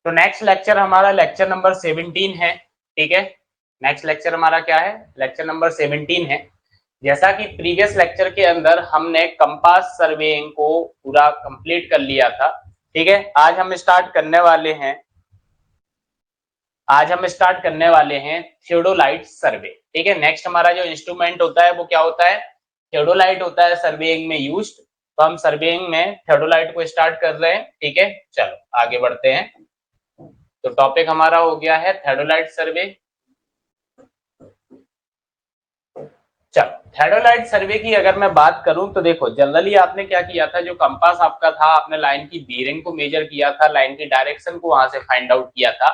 तो next lecture हमारा lecture number 17 है। ठीक है, नेक्स्ट लेक्चर हमारा क्या है, लेक्चर नंबर 17 है। जैसा कि प्रीवियस लेक्चर के अंदर हमने कंपास सर्वेइंग को पूरा कंप्लीट कर लिया था। ठीक है, आज हम स्टार्ट करने वाले हैं थियोडोलाइट सर्वे। ठीक है, नेक्स्ट हमारा जो इंस्ट्रूमेंट होता है वो क्या होता है, थियोडोलाइट होता है सर्वेइंग में यूज्ड। तो हम सर्वेइंग में थियोडोलाइट को स्टार्ट कर रहे हैं। ठीक है, चलो आगे बढ़ते हैं। तो टॉपिक हमारा हो गया है थियोडोलाइट सर्वे। चलो, थियोडोलाइट सर्वे की अगर मैं बात करूं तो देखो, जनरली आपने क्या किया था, जो कंपास आपका था, आपने लाइन की बीयरिंग को मेजर किया था, लाइन की डायरेक्शन को वहां से फाइंड आउट किया था।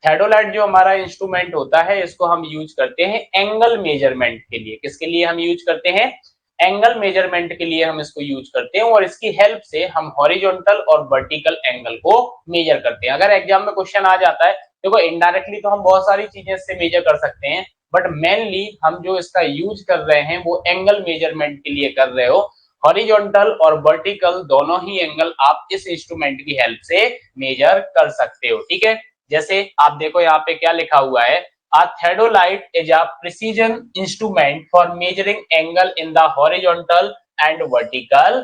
थियोडोलाइट जो हमारा इंस्ट्रूमेंट होता है, इसको हम यूज करते हैं एंगल मेजरमेंट के लिए। किसके लिए हम यूज करते हैं, एंगल मेजरमेंट के लिए हम इसको यूज करते हैं, और इसकी हेल्प से हम हॉरिजॉन्टल और वर्टिकल एंगल को मेजर करते हैं। अगर एग्जाम में क्वेश्चन आ जाता है, देखो इनडायरेक्टली तो हम बहुत सारी चीजें इससे मेजर कर सकते हैं, बट मेनली हम जो इसका यूज कर रहे हैं वो एंगल मेजरमेंट के लिए कर रहे हो। हॉरिजॉन्टल और वर्टिकल दोनों ही एंगल आप इस इंस्ट्रूमेंट की हेल्प से मेजर कर सकते हो। ठीक है, जैसे आप देखो यहाँ पे क्या लिखा हुआ है, A theodolite is a precision instrument for measuring angle in the horizontal and vertical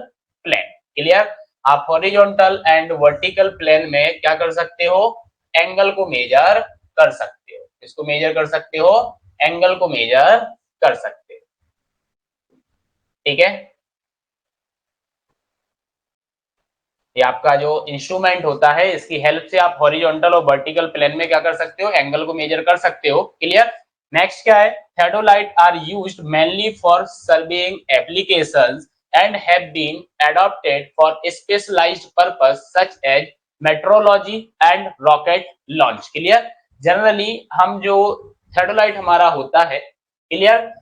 plane. Clear, आप horizontal and vertical plane में क्या कर सकते हो, एंगल को मेजर कर सकते हो। इसको मेजर कर सकते हो, एंगल को मेजर कर सकते हो। ठीक है, ये आपका जो इंस्ट्रूमेंट होता है, इसकी हेल्प से आप हॉरिजॉन्टल और वर्टिकल प्लेन में क्या कर सकते हो, एंगल को मेजर कर सकते हो। क्लियर। नेक्स्ट क्या है, theodolite are used mainly for surveying applications and have been adopted for specialised purpose such as metrology and rocket launch. Clear, generally हम जो थियोडोलाइट हमारा होता है, क्लियर,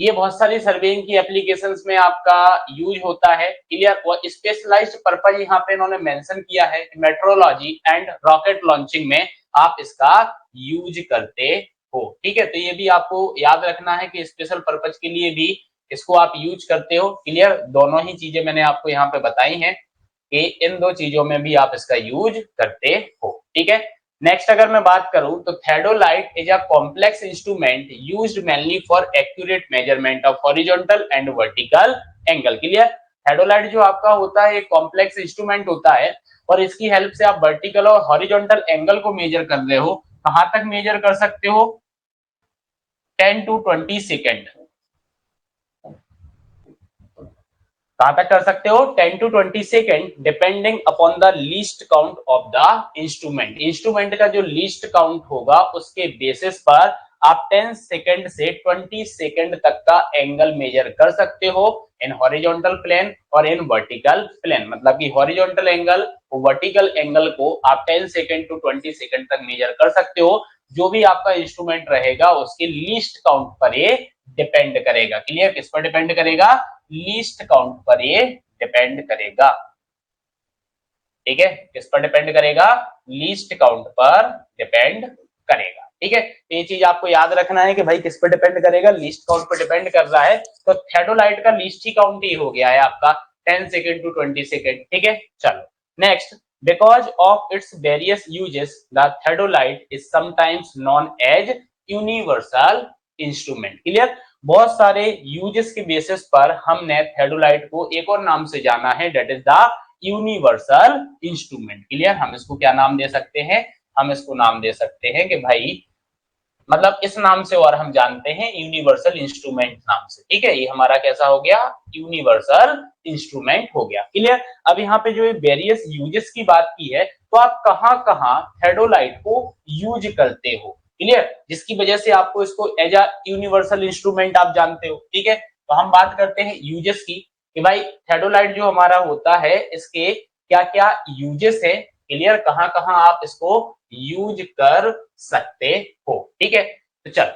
ये बहुत सारी सर्वेइंग की एप्लीकेशंस में आपका यूज होता है। क्लियर, और स्पेशलाइज्ड पर्पज यहाँ पे इन्होंने मेंशन किया है कि मेट्रोलॉजी एंड रॉकेट लॉन्चिंग में आप इसका यूज करते हो। ठीक है, तो ये भी आपको याद रखना है कि स्पेशल पर्पज के लिए भी इसको आप यूज करते हो। क्लियर, दोनों ही चीजें मैंने आपको यहाँ पे बताई हैं कि इन दो चीजों में भी आप इसका यूज करते हो। ठीक है, नेक्स्ट अगर मैं बात करूं तो theodolite is a complex instrument used mainly for accurate measurement of horizontal and vertical angle. Clear, theodolite जो आपका होता है एक कॉम्प्लेक्स इंस्ट्रूमेंट होता है, और इसकी हेल्प से आप वर्टिकल और हॉरिजॉन्टल एंगल को मेजर कर रहे हो। कहां तक मेजर कर सकते हो, 10 to 20 सेकेंड। कहां तक कर सकते हो, 10 to 20 second, depending upon the least count of the instrument. Instrument का जो लीस्ट काउंट होगा उसके बेसिस पर आप 10 सेकेंड से 20 सेकेंड तक का एंगल मेजर कर सकते हो इन हॉरिजॉन्टल प्लेन और इन वर्टिकल प्लेन। मतलब कि हॉरिजॉन्टल एंगल, वर्टिकल एंगल को आप 10 सेकेंड टू 20 सेकेंड तक मेजर कर सकते हो। जो भी आपका इंस्ट्रूमेंट रहेगा उसके लीस्ट काउंट पर ये डिपेंड करेगा। क्लियर, किस पर डिपेंड करेगा, लीस्ट काउंट पर ये डिपेंड करेगा। ठीक है, किस पर डिपेंड करेगा, लीस्ट काउंट पर डिपेंड करेगा। ठीक है, ये चीज आपको याद रखना है कि भाई किस पर डिपेंड करेगा, लीस्ट काउंट पर डिपेंड कर रहा है। तो थियोडोलाइट का लीस्ट ही काउंट ही हो गया है आपका 10 सेकेंड टू 20 सेकेंड। ठीक है, चलो next, because of its various uses the theodolite is sometimes known as universal instrument। Clear, बहुत सारे यूजेस के बेसिस पर हमने थियोडोलाइट को एक और नाम से जाना है, that is the universal instrument. Clear, हम इसको क्या नाम दे सकते हैं, हम इसको नाम दे सकते हैं कि भाई, मतलब इस नाम से और हम जानते हैं यूनिवर्सल इंस्ट्रूमेंट नाम से। ठीक है, ये हमारा कैसा हो गया, यूनिवर्सल इंस्ट्रूमेंट हो गया। क्लियर, अब यहाँ पे जो वेरियस यूजेस की बात की है, तो आप कहाँ कहाँ थियोडोलाइट को यूज करते हो। क्लियर, जिसकी वजह से आपको इसको एज अ यूनिवर्सल इंस्ट्रूमेंट आप जानते हो। ठीक है, तो हम बात करते हैं यूजेस की कि भाई थियोडोलाइट जो हमारा होता है इसके क्या क्या यूजेस है। क्लियर, कहाँ कहाँ आप इसको यूज कर सकते हो। ठीक है, तो चल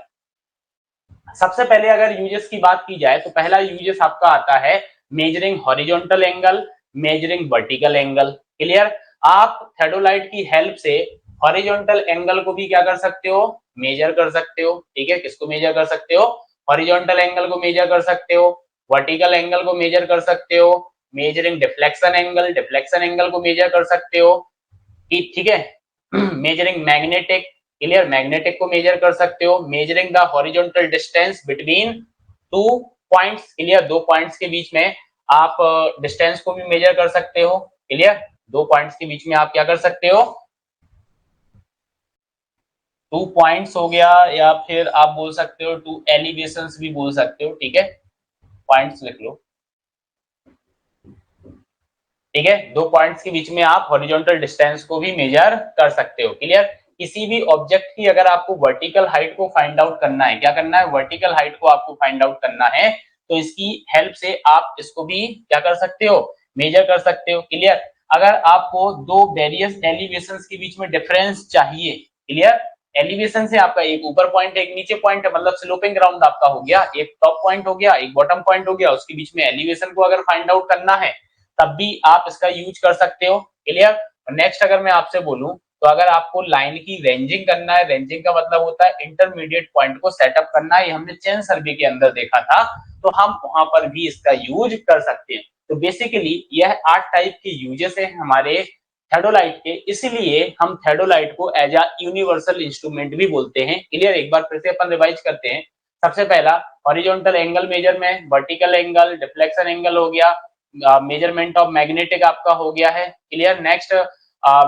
सबसे पहले अगर यूजेस की बात की जाए तो पहला यूजेस आपका आता है measuring horizontal angle, measuring vertical angle. Clear, आप थियोडोलाइट की हेल्प से हॉरिजॉन्टल एंगल को भी क्या कर सकते हो, मेजर कर सकते हो। ठीक है, किसको मेजर कर सकते हो, हॉरिजॉन्टल एंगल को मेजर कर सकते हो, वर्टिकल एंगल को मेजर कर सकते हो, measuring deflection angle, deflection angle को मेजर कर सकते हो। ठीक है, मेजरिंग मैग्नेटिक, क्लियर, मैग्नेटिक को मेजर कर सकते हो। Measuring the horizontal distance between two points, clear, दो पॉइंट्स के बीच में आप डिस्टेंस को भी मेजर कर सकते हो, क्लियर, दो पॉइंट्स के बीच में आप क्या कर सकते हो, टू पॉइंट्स हो गया, या फिर आप बोल सकते हो टू एलिवेशंस भी बोल सकते हो, ठीक है, पॉइंट्स लिख लो, ठीक है, दो पॉइंट्स के बीच में आप हॉरिजॉन्टल डिस्टेंस को भी मेजर कर सकते हो, क्लियर। किसी भी ऑब्जेक्ट की अगर आपको वर्टिकल हाइट को फाइंड आउट करना है, क्या करना है, वर्टिकल हाइट को आपको फाइंड आउट करना है, तो इसकी हेल्प से आप इसको भी क्या कर सकते हो, मेजर कर सकते हो, क्लियर। अगर आपको दो वेरियस एलिवेशंस के बीच में डिफरेंस चाहिए, क्लियर, एलिवेशन से आपका एक ऊपर पॉइंट एक नीचे पॉइंट है, मतलब स्लोपिंग ग्राउंड आपका हो गया, एक टॉप पॉइंट हो गया एक बॉटम पॉइंट हो गया, उसके बीच में एलिवेशन को अगर फाइंड आउट करना है तब भी आप इसका यूज कर सकते हो, क्लियर। नेक्स्ट अगर मैं आपसे बोलूं तो अगर आपको लाइन की रेंजिंग करना है, रेंजिंग का मतलब होता है इंटरमीडिएट पॉइंट को सेटअप करना है, ये हमने चेन सर्वे के अंदर देखा था, तो हम वहां पर भी इसका यूज कर सकते हैं। तो बेसिकली यह 8 टाइप के यूजेस है हमारे थेडोलाइट के, इसीलिए हम थेडोलाइट को एज अ यूनिवर्सल इंस्ट्रूमेंट भी बोलते हैं, क्लियर। एक बार फिर से अपन रिवाइज करते हैं। सबसे पहला हॉरिजॉन्टल एंगल मेजर में, वर्टिकल एंगल, डिफ्लेक्शन एंगल हो गया, मेजरमेंट ऑफ मैग्नेटिक आपका हो गया है, clear. Next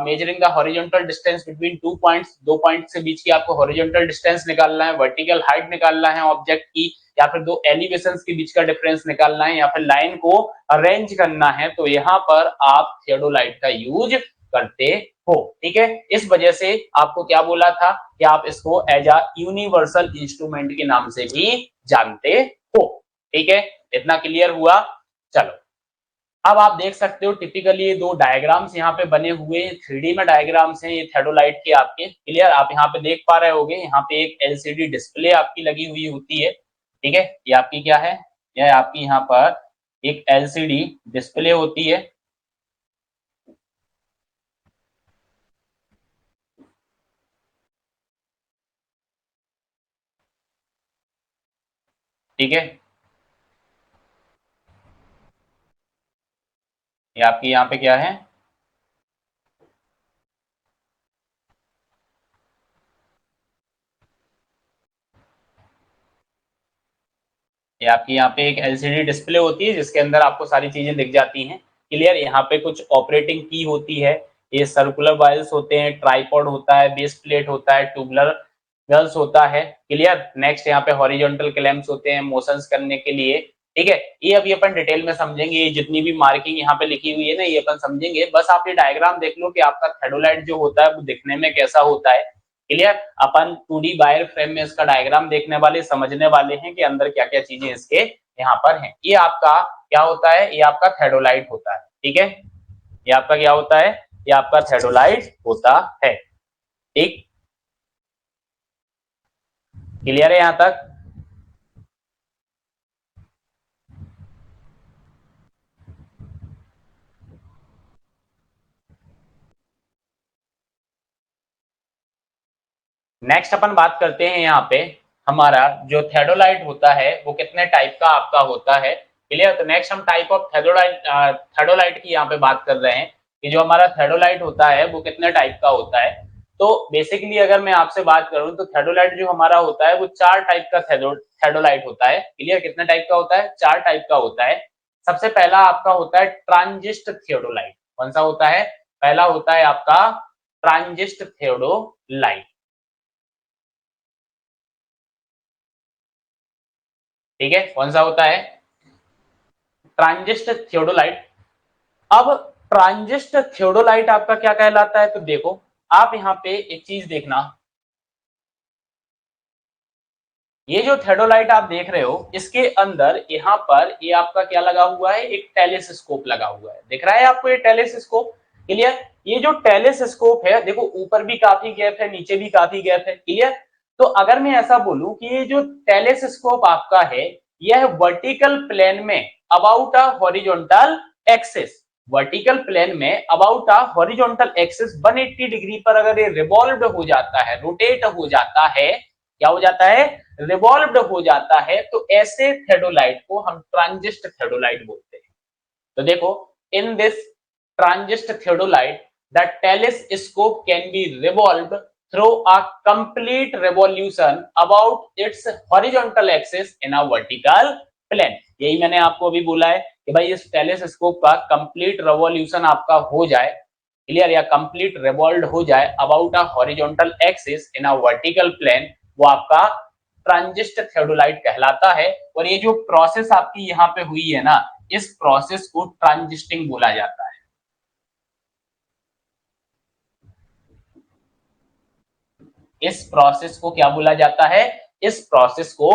measuring the horizontal distance between two points, दो पॉइंट से बीच की आपको हॉरिजॉन्टल डिस्टेंस निकालना है, वर्टिकल हाइट निकालना है ऑब्जेक्ट की, या फिर दो एलिवेशंस के बीच का डिफरेंस निकालना है, या फिर लाइन को अरेंज करना है, तो यहाँ पर आप थियोडोलाइट का यूज करते हो, ठीक है। इस वजह से आपको क्या बोला था कि आप इसको एज अ यूनिवर्सल इंस्ट्रूमेंट के नाम से भी जानते हो, ठीक है, इतना क्लियर हुआ। चलो अब आप देख सकते हो टिपिकली ये दो डायग्राम्स यहाँ पे बने हुए हैं, 3D में डायग्राम्स हैं ये थेडोलाइट के आपके, क्लियर। आप यहाँ पे देख पा रहे होगे, यहाँ पे एक एलसीडी डिस्प्ले आपकी लगी हुई होती है, ठीक है, ये आपकी क्या है, यह आपकी यहाँ पर एक एलसीडी डिस्प्ले होती है, ठीक है, ये आपकी यहाँ पे क्या है, ये आपकी यहाँ पे एक एलसीडी डिस्प्ले होती है जिसके अंदर आपको सारी चीजें दिख जाती हैं, क्लियर। यहाँ पे कुछ ऑपरेटिंग की होती है, ये सर्कुलर वायल्स होते हैं, ट्राइपॉड होता है, बेस प्लेट होता है, ट्यूबुलर गर्ल्स होता है, क्लियर। नेक्स्ट यहाँ पे हॉरिजॉन्टल क्लैंप्स होते हैं मोशंस करने के लिए, ठीक है। ये अभी अपन डिटेल में समझेंगे, ये जितनी भी मार्किंग यहाँ पे लिखी हुई है ना ये अपन समझेंगे, बस आप ये डायग्राम देख लो कि आपका थेडोलाइट जो होता है वो दिखने में कैसा होता है, क्लियर। अपन 2D वायर फ्रेम में इसका डायग्राम देखने वाले, समझने वाले हैं कि अंदर क्या क्या चीजें इसके यहाँ पर हैं। ये आपका क्या होता है, ये आपका थेडोलाइट होता है, ठीक है, ये आपका क्या होता है, ये आपका थेडोलाइट होता है, ठीक, क्लियर है यहाँ तक। नेक्स्ट अपन बात करते हैं यहाँ पे, हमारा जो थेडोलाइट होता है वो कितने टाइप का आपका होता है, क्लियर। तो नेक्स्ट हम टाइप ऑफ थेडोलाइट की यहाँ पे बात कर रहे हैं कि जो हमारा थेडोलाइट होता है वो कितने टाइप का होता है। तो बेसिकली अगर मैं आपसे बात करूं तो थेडोलाइट जो हमारा होता है वो 4 टाइप का थेडोलाइट होता है, क्लियर। कितने टाइप का होता है, 4 टाइप का होता है। सबसे पहला आपका होता है ट्रांजिस्ट थियोडोलाइट, कौन सा होता है, पहला होता है आपका ट्रांजिस्ट थियोडोलाइट, ठीक है, कौन सा होता है, ट्रांजिस्ट थियोडोलाइट। अब ट्रांजिस्ट थियोडोलाइट आपका क्या कहलाता है, तो देखो आप यहाँ पे एक चीज देखना, ये जो थेडोलाइट आप देख रहे हो इसके अंदर यहाँ पर ये आपका क्या लगा हुआ है, एक टेलीस्कोप लगा हुआ है, दिख रहा है आपको ये टेलीस्कोप, क्लियर। ये जो टेलीस्कोप है देखो ऊपर भी काफी गैप है नीचे भी काफी गैप है, क्लियर। तो अगर मैं ऐसा बोलूं कि ये जो टेलीस्कोप आपका है यह वर्टिकल प्लेन में about a horizontal axis, vertical plane में about a horizontal axis 180 degree पर अगर ये रिवॉल्व हो जाता है, रोटेट हो जाता है, क्या हो जाता है, रिवॉल्व हो जाता है, तो ऐसे थेडोलाइट को हम ट्रांजिस्ट थेडोलाइट बोलते हैं। तो देखो in this transit theodolite the telescope can be revolved through a complete revolution about its horizontal axis in a vertical plane. यही मैंने आपको अभी बोला है कि भाई इस टेलीस्कोप का कंप्लीट रेवोल्यूशन आपका हो जाए, क्लियर, या कंप्लीट रिवॉल्व हो जाए about a horizontal axis in a vertical plane, वो आपका ट्रांजिस्ट थियोडोलाइट कहलाता है। और ये जो प्रोसेस आपकी यहाँ पे हुई है ना, इस प्रोसेस को ट्रांजिस्टिंग बोला जाता है। इस प्रोसेस को क्या बोला जाता है? इस प्रोसेस को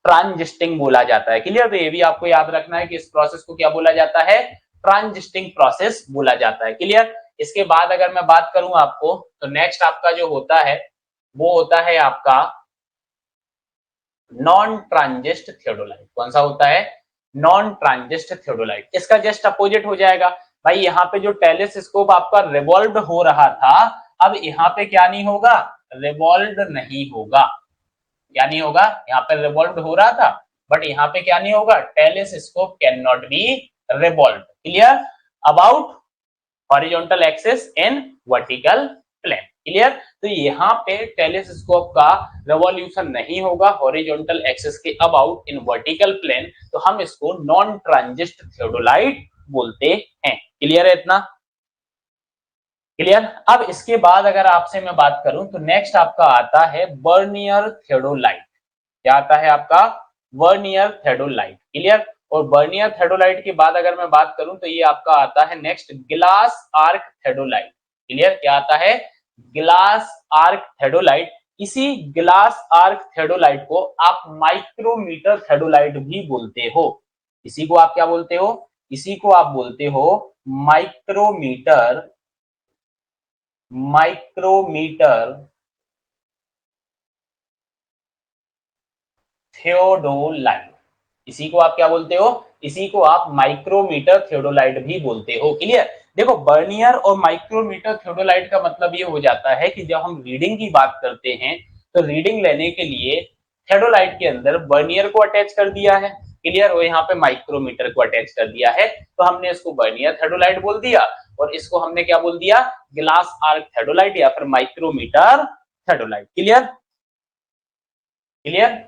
ट्रांजिस्टिंग बोला जाता है। क्लियर? तो ये भी आपको याद रखना है कि इस प्रोसेस को क्या बोला जाता है? ट्रांजिस्टिंग प्रोसेस बोला जाता है। क्लियर? इसके बाद अगर मैं बात करूं आपको, तो नेक्स्ट आपका जो होता है वो होता है आपका नॉन ट्रांजिस्ट थियोडोलाइट। कौन सा होता है? Non transit theodolite. इसका जस्ट अपोजिट हो जाएगा। भाई यहाँ पे जो टेलीस्कोप आपका रिवॉल्व हो रहा था, अब यहाँ पे क्या नहीं होगा? रिवॉल्व नहीं होगा। क्या नहीं होगा? यहाँ पे रिवॉल्व हो रहा था, बट यहाँ पे क्या नहीं होगा? Telescope can not be revolve. Clear? About horizontal axis in vertical plane. Clear? तो यहाँ पे टेलीस्कोप का रेवोल्यूशन नहीं होगा हॉरिजॉन्टल एक्सिस के अबाउट इन वर्टिकल प्लेन, तो हम इसको नॉन ट्रांजिस्ट थियोडोलाइट बोलते हैं। क्लियर है इतना? क्लियर? अब इसके बाद अगर आपसे मैं बात करूं तो नेक्स्ट आपका आता है बर्नियर थियोडोलाइट। क्या आता है आपका? Vernier theodolite. क्लियर? और बर्नियर थियोडोलाइट के बाद अगर मैं बात करूं तो ये आपका आता है next glass arc theodolite. Clear? क्या आता है? Glass arc theodolite. इसी ग्लास आर्क थियोडोलाइट को आप माइक्रोमीटर थियोडोलाइट भी बोलते हो। इसी को आप क्या बोलते हो? इसी को आप बोलते हो माइक्रोमीटर, माइक्रोमीटर थियोडोलाइट। इसी को आप क्या बोलते हो? इसी को आप माइक्रोमीटर थियोडोलाइट भी बोलते हो। क्लियर? देखो, बर्नियर और माइक्रोमीटर थियोडोलाइट का मतलब ये हो जाता है कि जब हम रीडिंग की बात करते हैं तो रीडिंग लेने के लिए थियोडोलाइट के अंदर बर्नियर को अटैच कर दिया है। क्लियर? और यहाँ पे माइक्रोमीटर को अटैच कर दिया है, तो हमने इसको बर्नियर थियोडोलाइट बोल दिया, और इसको हमने क्या बोल दिया? ग्लास आर्क थियोडोलाइट या फिर माइक्रोमीटर थियोडोलाइट। क्लियर? क्लियर?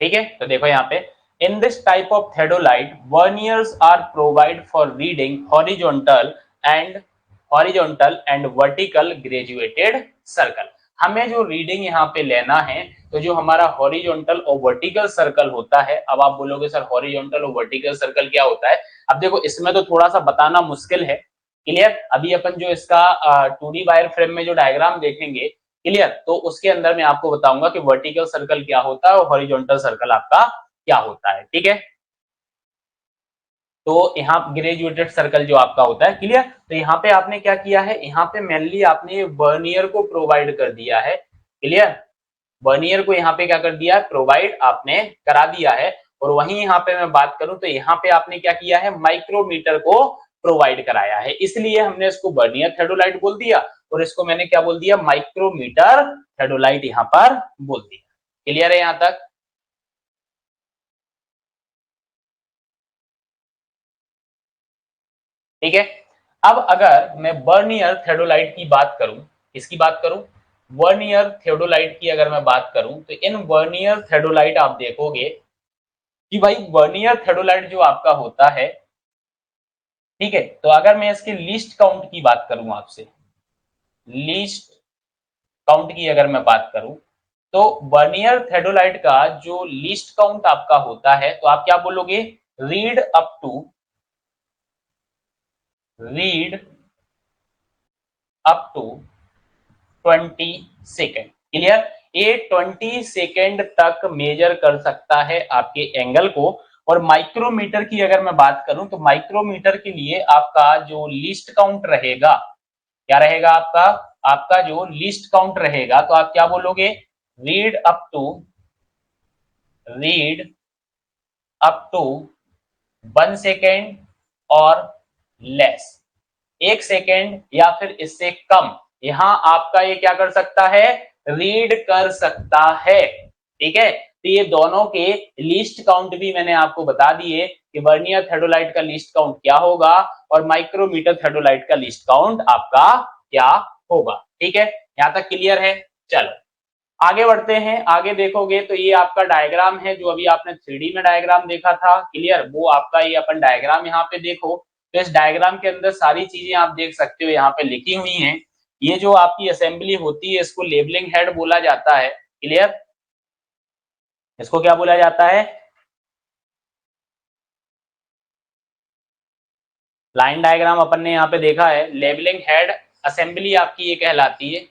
ठीक है, तो देखो यहाँ पे, in this type of theodolite verniers are provide for reading horizontal and vertical graduated circle. हमें जो रीडिंग यहाँ पे लेना है, तो जो हमारा हॉरिजॉन्टल और वर्टिकल सर्कल होता है, अब आप बोलोगे सर हॉरिजॉन्टल और वर्टिकल सर्कल क्या होता है? अब देखो, इसमें तो थोड़ा सा बताना मुश्किल है। क्लियर? अभी अपन जो इसका 2D वायर फ्रेम में जो डायग्राम देखेंगे, क्लियर, तो उसके अंदर मैं आपको बताऊंगा कि वर्टिकल सर्कल क्या होता है और हॉरिजॉन्टल सर्कल आपका क्या होता है। ठीक है? तो यहाँ ग्रेजुएटेड सर्कल जो आपका होता है। क्लियर? तो यहाँ पे आपने क्या किया है? यहाँ पे मेनली आपने वर्नियर को प्रोवाइड कर दिया है। क्लियर? वर्नियर को यहाँ पे क्या कर दिया है? प्रोवाइड आपने करा दिया है। और वहीं यहाँ पे मैं बात करूं तो यहाँ पे आपने क्या किया है? माइक्रोमीटर को प्रोवाइड कराया है, इसलिए हमने इसको वर्नियर थियोडोलाइट बोल दिया, और इसको मैंने क्या बोल दिया? माइक्रोमीटर थियोडोलाइट यहाँ पर बोल दिया। क्लियर है यहाँ तक? ठीक है। अब अगर मैं वर्नियर थियोडोलाइट की बात करूं, किसकी बात करूं? वर्नियर थियोडोलाइट की अगर मैं बात करूं तो इन वर्नियर थियोडोलाइट आप देखोगे कि भाई वर्नियर थियोडोलाइट जो आपका होता है, ठीक है, तो अगर मैं इसके लीस्ट काउंट की बात करूं आपसे, लीस्ट काउंट की अगर मैं बात करूं, तो वर्नियर थियोडोलाइट का जो लीस्ट काउंट आपका होता है, तो आप क्या बोलोगे? Read up to, read up to 20 second. Clear? ये 20 सेकेंड तक मेजर कर सकता है आपके एंगल को। और माइक्रोमीटर की अगर मैं बात करूं तो माइक्रोमीटर के लिए आपका जो लीस्ट काउंट रहेगा, क्या रहेगा आपका? आपका जो लीस्ट काउंट रहेगा, तो आप क्या बोलोगे? Read up to, read up to 1 second और लेस, 1 सेकेंड या फिर इससे कम, यहां आपका ये क्या कर सकता है? रीड कर सकता है। ठीक है? तो ये दोनों के लीस्ट काउंट भी मैंने आपको बता दिए कि वर्नियर थर्डोलाइट का लीस्ट काउंट क्या होगा और माइक्रोमीटर थर्डोलाइट का लीस्ट काउंट आपका क्या होगा। ठीक है, यहां तक क्लियर है। चलो आगे बढ़ते हैं। आगे देखोगे तो ये आपका डायग्राम है जो अभी आपने 3D में डायग्राम देखा था, क्लियर, वो आपका ये अपन डायग्राम यहाँ पे देखो। तो इस डायग्राम के अंदर सारी चीजें आप देख सकते हो यहाँ पे लिखी हुई हैं। ये जो आपकी असेंबली होती है इसको लेबलिंग हेड बोला जाता है, क्लियर, इसको क्या बोला जाता है? लाइन डायग्राम अपन ने यहाँ पे देखा है, लेबलिंग हेड असेंबली आपकी ये कहलाती है।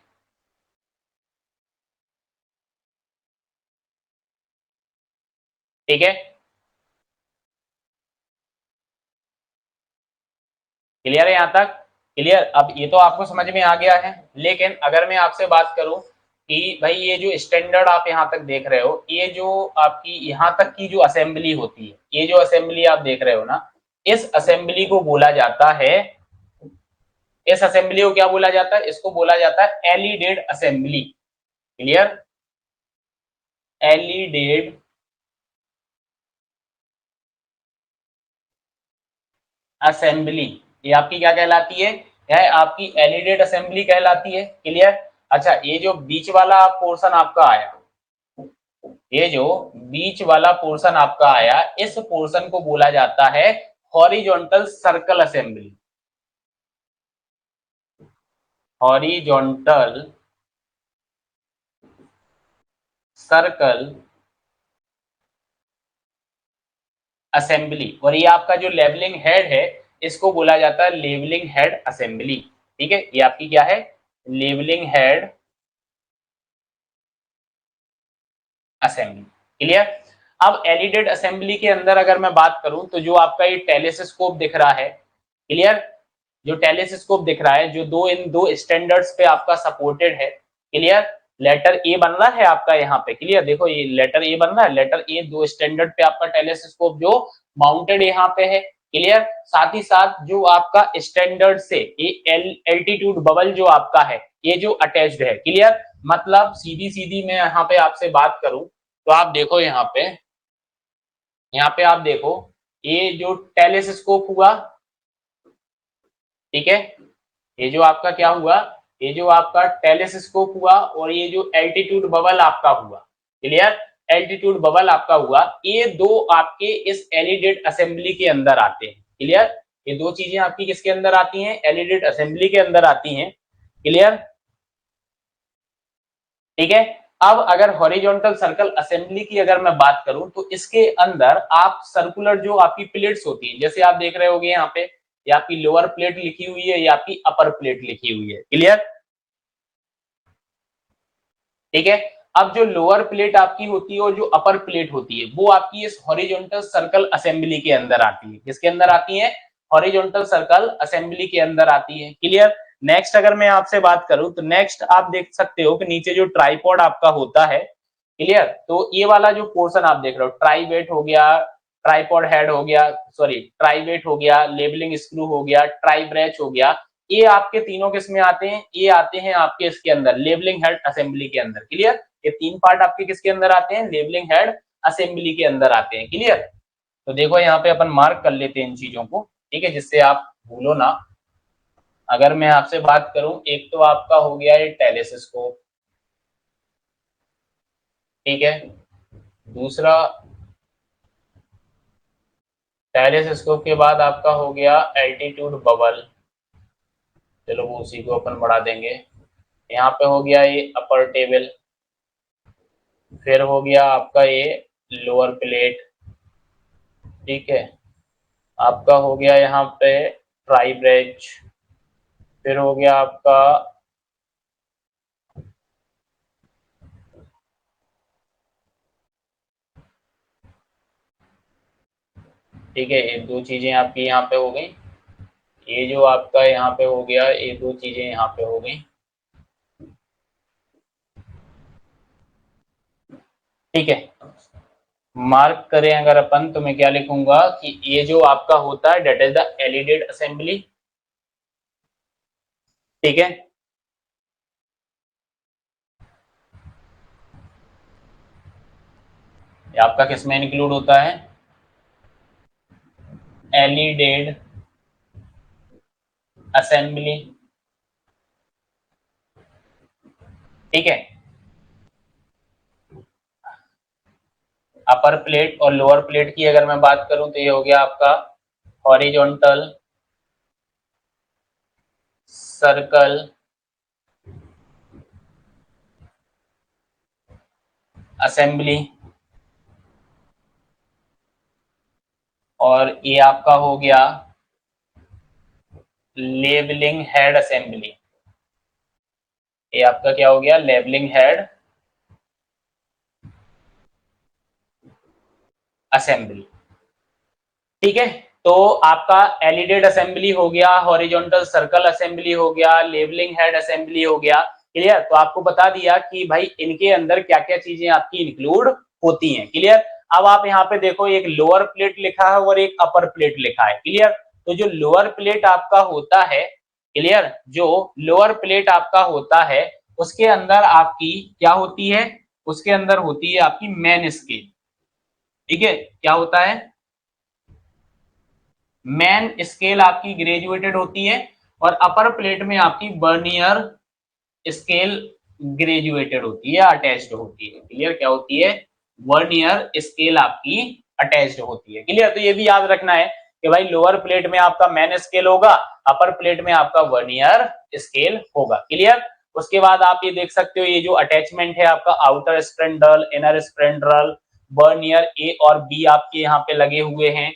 ठीक है, क्लियर है यहाँ तक? क्लियर। अब ये तो आपको समझ में आ गया है, लेकिन अगर मैं आपसे बात करूं कि भाई ये जो स्टैंडर्ड आप यहाँ तक देख रहे हो, ये जो आपकी यहाँ तक की जो असेंबली होती है, ये जो असेंबली आप देख रहे हो ना, इस असेंबली को बोला जाता है, इस असेंबली को क्या बोला जाता है? इसको बोला जाता है alidade assembly, clear, elided assembly. ये आपकी क्या कहलाती है? यह आपकी एलिडेड असेंबली कहलाती है, क्लियर। अच्छा, ये जो बीच वाला पोर्शन आपका आया, ये जो बीच वाला पोर्शन आपका आया, इस पोर्शन को बोला जाता है horizontal circle assembly, horizontal circle assembly. और ये आपका जो लेवलिंग हेड है इसको बोला जाता है लेवलिंग हेड असेंबली। ठीक है, ये आपकी क्या है? Levelling head assembly, clear. अब एलिडेड असेंबली के अंदर अगर मैं बात करूं तो जो आपका ये टेलीस्कोप दिख रहा है, क्लियर, जो टेलीस्कोप दिख रहा है, जो दो इन दो स्टैंडर्ड्स पे आपका सपोर्टेड है, क्लियर। लेटर ए बन रहा है आपका यहाँ पे, क्लियर, देखो ये लेटर ए बन रहा है, लेटर ए दो स्टैंडर्ड पे आपका टेलीस्कोप जो माउंटेड यहाँ पे है, क्लियर। साथ ही साथ जो आपका स्टैंडर्ड से ये एल्टीट्यूड बबल जो आपका है ये जो अटैच्ड है, क्लियर। मतलब सीधी सीधी मैं यहाँ पे आपसे बात करूं तो आप देखो यहाँ पे आप देखो, ये जो टेलीस्कोप हुआ, ठीक है, ये जो आपका क्या हुआ, ये जो आपका टेलीस्कोप हुआ और ये जो एल्टीट्यूड बबल आपका हुआ, क्लियर, एल्टीट्यूड बबल आपका हुआ, ये दो आपके इस एलिडेड असेंबली के अंदर आते हैं, क्लियर। ये दो चीजें आपकी किसके अंदर आती हैं? एलिडेड असेंबली के अंदर आती हैं, क्लियर, ठीक है। अब अगर हॉरिजॉन्टल सर्कल असेंबली की अगर मैं बात करूं तो इसके अंदर आप सर्कुलर जो आपकी प्लेट्स होती हैं, जैसे आप देख रहे होगे यहाँ पे, ये आपकी लोअर प्लेट लिखी हुई है, ये आपकी अपर प्लेट लिखी हुई है, क्लियर, ठीक है। अब जो लोअर प्लेट आपकी होती है और जो अपर प्लेट होती है वो आपकी इस हॉरिजॉन्टल सर्कल असेंबली के अंदर आती है। किसके अंदर आती है? हॉरिजॉन्टल सर्कल असेंबली के अंदर आती है, क्लियर। नेक्स्ट अगर मैं आपसे बात करूं तो नेक्स्ट आप देख सकते हो कि नीचे जो ट्राइपॉड आपका होता है, क्लियर, तो ये वाला जो पोर्शन आप देख रहे हो, ट्राईवेट हो गया, ट्राइपॉड हेड हो गया, सॉरी ट्राईवेट हो गया, लेबलिंग स्क्रू हो गया, ट्राई ब्रैच हो गया, ये आपके तीनों किस में आते हैं? ये आते हैं आपके इसके अंदर लेबलिंग हेड असेंबली के अंदर, क्लियर। ये तीन पार्ट आपके किसके अंदर आते हैं? लेबलिंग हेड असेंबली के अंदर आते हैं, क्लियर। तो देखो यहाँ पे अपन मार्क कर लेते हैं इन चीजों को, ठीक है, जिससे आप भूलो ना। अगर मैं आपसे बात करूं, एक तो आपका हो गया ये टेलीस्कोप, ठीक है, दूसरा टेलीस्कोप के बाद आपका हो गया एल्टीट्यूड बबल, चलो वो उसी को अपन बढ़ा देंगे। यहाँ पे हो गया ये अपर टेबल, फिर हो गया आपका ये लोअर प्लेट, ठीक है, आपका हो गया यहाँ पे ट्राई ब्रेच, फिर हो गया आपका, ठीक है, ये दो चीजें आपकी यहाँ पे हो गई, ये जो आपका यहाँ पे हो गया, ये दो चीजें यहाँ पे हो गई, ठीक है। मार्क करें अगर अपन तो मैं क्या लिखूंगा कि ये जो आपका होता है that is the alidade assembly, ठीक है। ये आपका किसमें इंक्लूड होता है? Alidade assembly. ठीक है, अपर प्लेट और लोअर प्लेट की अगर मैं बात करूं तो ये हो गया आपका हॉरिजॉन्टल सर्कल असेंबली, और ये आपका हो गया लेबलिंग हेड असेंबली। ये आपका क्या हो गया? Labelling head assembly. ठीक है, तो आपका एलिडेड असेंबली हो गया, हॉरिजॉन्टल सर्कल असेंबली हो गया, लेबलिंग हेड असेंबली हो गया। क्लियर? तो आपको बता दिया कि भाई इनके अंदर क्या क्या चीजें आपकी इंक्लूड होती हैं। क्लियर? अब आप यहाँ पे देखो, एक लोअर प्लेट लिखा है और एक अपर प्लेट लिखा है। क्लियर? तो जो लोअर प्लेट आपका होता है, क्लियर, जो लोअर प्लेट आपका होता है उसके अंदर आपकी क्या होती है? उसके अंदर होती है आपकी मेन स्केल। ठीक है, क्या होता है? मेन स्केल आपकी ग्रेजुएटेड होती है, और अपर प्लेट में आपकी बर्नियर स्केल ग्रेजुएटेड होती है, अटैच्ड होती है। क्लियर? क्या होती है? वर्नियर स्केल आपकी अटैच्ड होती है। क्लियर? तो ये भी याद रखना है कि भाई लोअर प्लेट में आपका मेन स्केल होगा, अपर प्लेट में आपका वर्नियर स्केल होगा। क्लियर? उसके बाद आप ये देख सकते हो, ये जो अटैचमेंट है आपका आउटर स्प्रेंडल, इनर स्प्रेंडल, वर्नियर ए और बी आपके यहाँ पे लगे हुए हैं।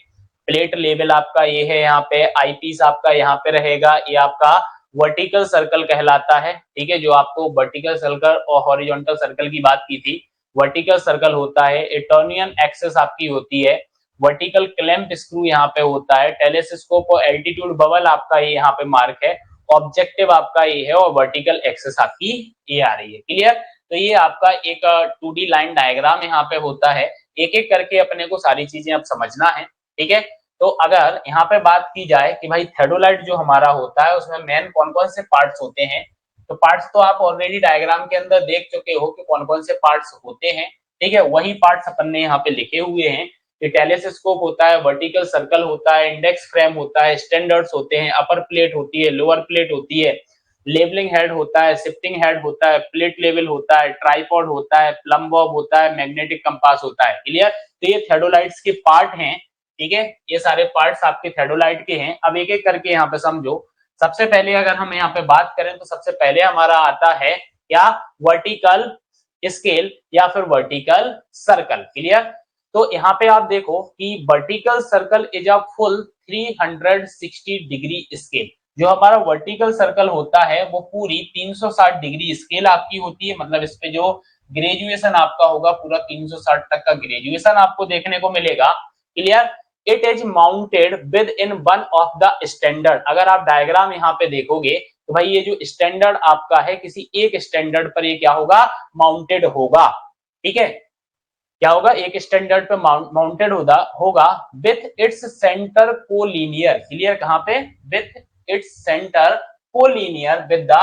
प्लेट लेवल आपका ये है, यहाँ पे आईपीस आपका यहाँ पे रहेगा, ये आपका वर्टिकल सर्कल कहलाता है। ठीक है, जो आपको वर्टिकल सर्कल और हॉरिजॉन्टल सर्कल की बात की थी, वर्टिकल सर्कल होता है। इटर्नियन एक्सेस आपकी होती है, वर्टिकल क्लैंप स्क्रू यहाँ पे होता है, टेलीस्कोप और एल्टीट्यूड बबल आपका ये यहाँ पे मार्क है, ऑब्जेक्टिव आपका ये है, और वर्टिकल एक्सेस आपकी ये आ रही है। क्लियर? तो ये आपका एक 2D लाइन डायग्राम यहाँ पे होता है। एक एक करके अपने को सारी चीजें अब समझना है। ठीक है, तो अगर यहाँ पे बात की जाए कि भाई थेडोलाइट जो हमारा होता है उसमें मेन कौन कौन से पार्ट्स होते हैं, तो पार्ट्स तो आप ऑलरेडी डायग्राम के अंदर देख चुके हो कि कौन कौन से पार्ट्स होते हैं। ठीक है, वही पार्ट्स अपन ने यहाँ पे लिखे हुए हैं कि टेलीस्कोप होता है, वर्टिकल सर्कल होता है, इंडेक्स फ्रेम होता है, स्टैंडर्ड्स होते हैं, अपर प्लेट होती है, लोअर प्लेट होती है, लेबलिंग हेड होता है, शिफ्टिंग हेड होता है, प्लेट लेवल होता है, ट्राइपॉड होता है, प्लम बॉब होता है, मैग्नेटिक कंपास होता है। क्लियर? तो ये थेडोलाइट्स के पार्ट हैं। ठीक है, ये सारे पार्ट्स आपके थेडोलाइट के हैं। अब एक एक करके यहाँ पे समझो। सबसे पहले अगर हम यहाँ पे बात करें तो सबसे पहले हमारा आता है क्या? वर्टिकल स्केल या फिर वर्टिकल सर्कल। क्लियर? तो यहाँ पे आप देखो कि vertical circle is a full 360 degree scale. जो हमारा वर्टिकल सर्कल होता है वो पूरी 360 डिग्री स्केल आपकी होती है। मतलब इस पे जो ग्रेजुएशन आपका होगा पूरा 360 तक का ग्रेजुएशन आपको देखने को मिलेगा। Clear? It is mounted with in one of the standard. अगर आप डायग्राम यहाँ पे देखोगे तो भाई ये जो स्टैंडर्ड आपका है किसी एक स्टैंडर्ड पर ये क्या होगा? माउंटेड होगा। ठीक है, क्या होगा? एक स्टैंडर्ड पे माउंटेड होगा with its centre collinear. Clear? कहां पे? With its centre collinear with the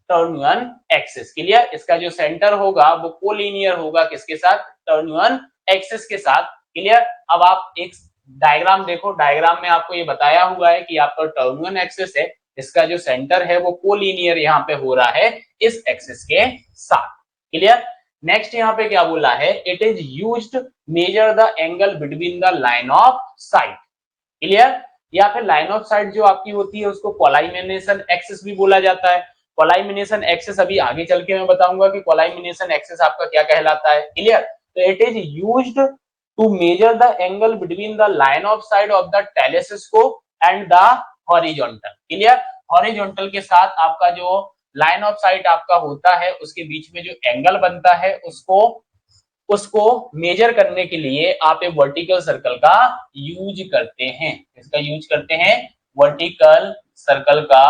trunnion axis. Clear? इसका जो सेंटर होगा वो कोलिनियर होगा किसके साथ? टर्नियन एक्सिस के साथ। क्लियर? अब आप एक डायग्राम देखो, डायग्राम में आपको ये बताया हुआ है कि आपका टर्नियन एक्सिस है, इसका जो सेंटर है वो कोलिनियर यहाँ पे हो रहा है इस एक्सिस के साथ। क्लियर? नेक्स्ट यहाँ पे क्या बोला है? It is used major the angle between the line of site. Clear? या फिर लाइन ऑफ साइट जो आपकी होती है उसको कोलाइमिनेशन एक्सिस भी बोला जाता है। कोलाइमिनेशन एक्सिस अभी आगे चल के मैं बताऊंगा कि कोलाइमिनेशन एक्सिस आपका क्या कहलाता है। क्लियर? तो it is used to measure the angle between the line of sight of the telescope and the horizontal. Clear? Horizontal के साथ आपका जो लाइन ऑफ साइट आपका होता है उसके बीच में जो एंगल बनता है उसको उसको मेजर करने के लिए आप एक वर्टिकल सर्कल का यूज करते हैं। इसका यूज करते हैं, वर्टिकल सर्कल का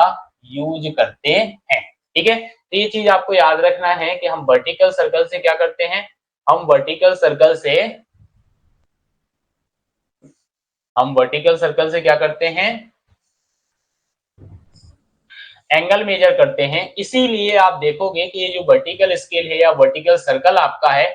यूज करते हैं। ठीक है, तो ये चीज आपको याद रखना है कि हम वर्टिकल सर्कल से क्या करते हैं? हम वर्टिकल सर्कल से क्या करते हैं? एंगल मेजर करते हैं। इसीलिए आप देखोगे कि ये जो वर्टिकल स्केल है या वर्टिकल सर्कल आपका है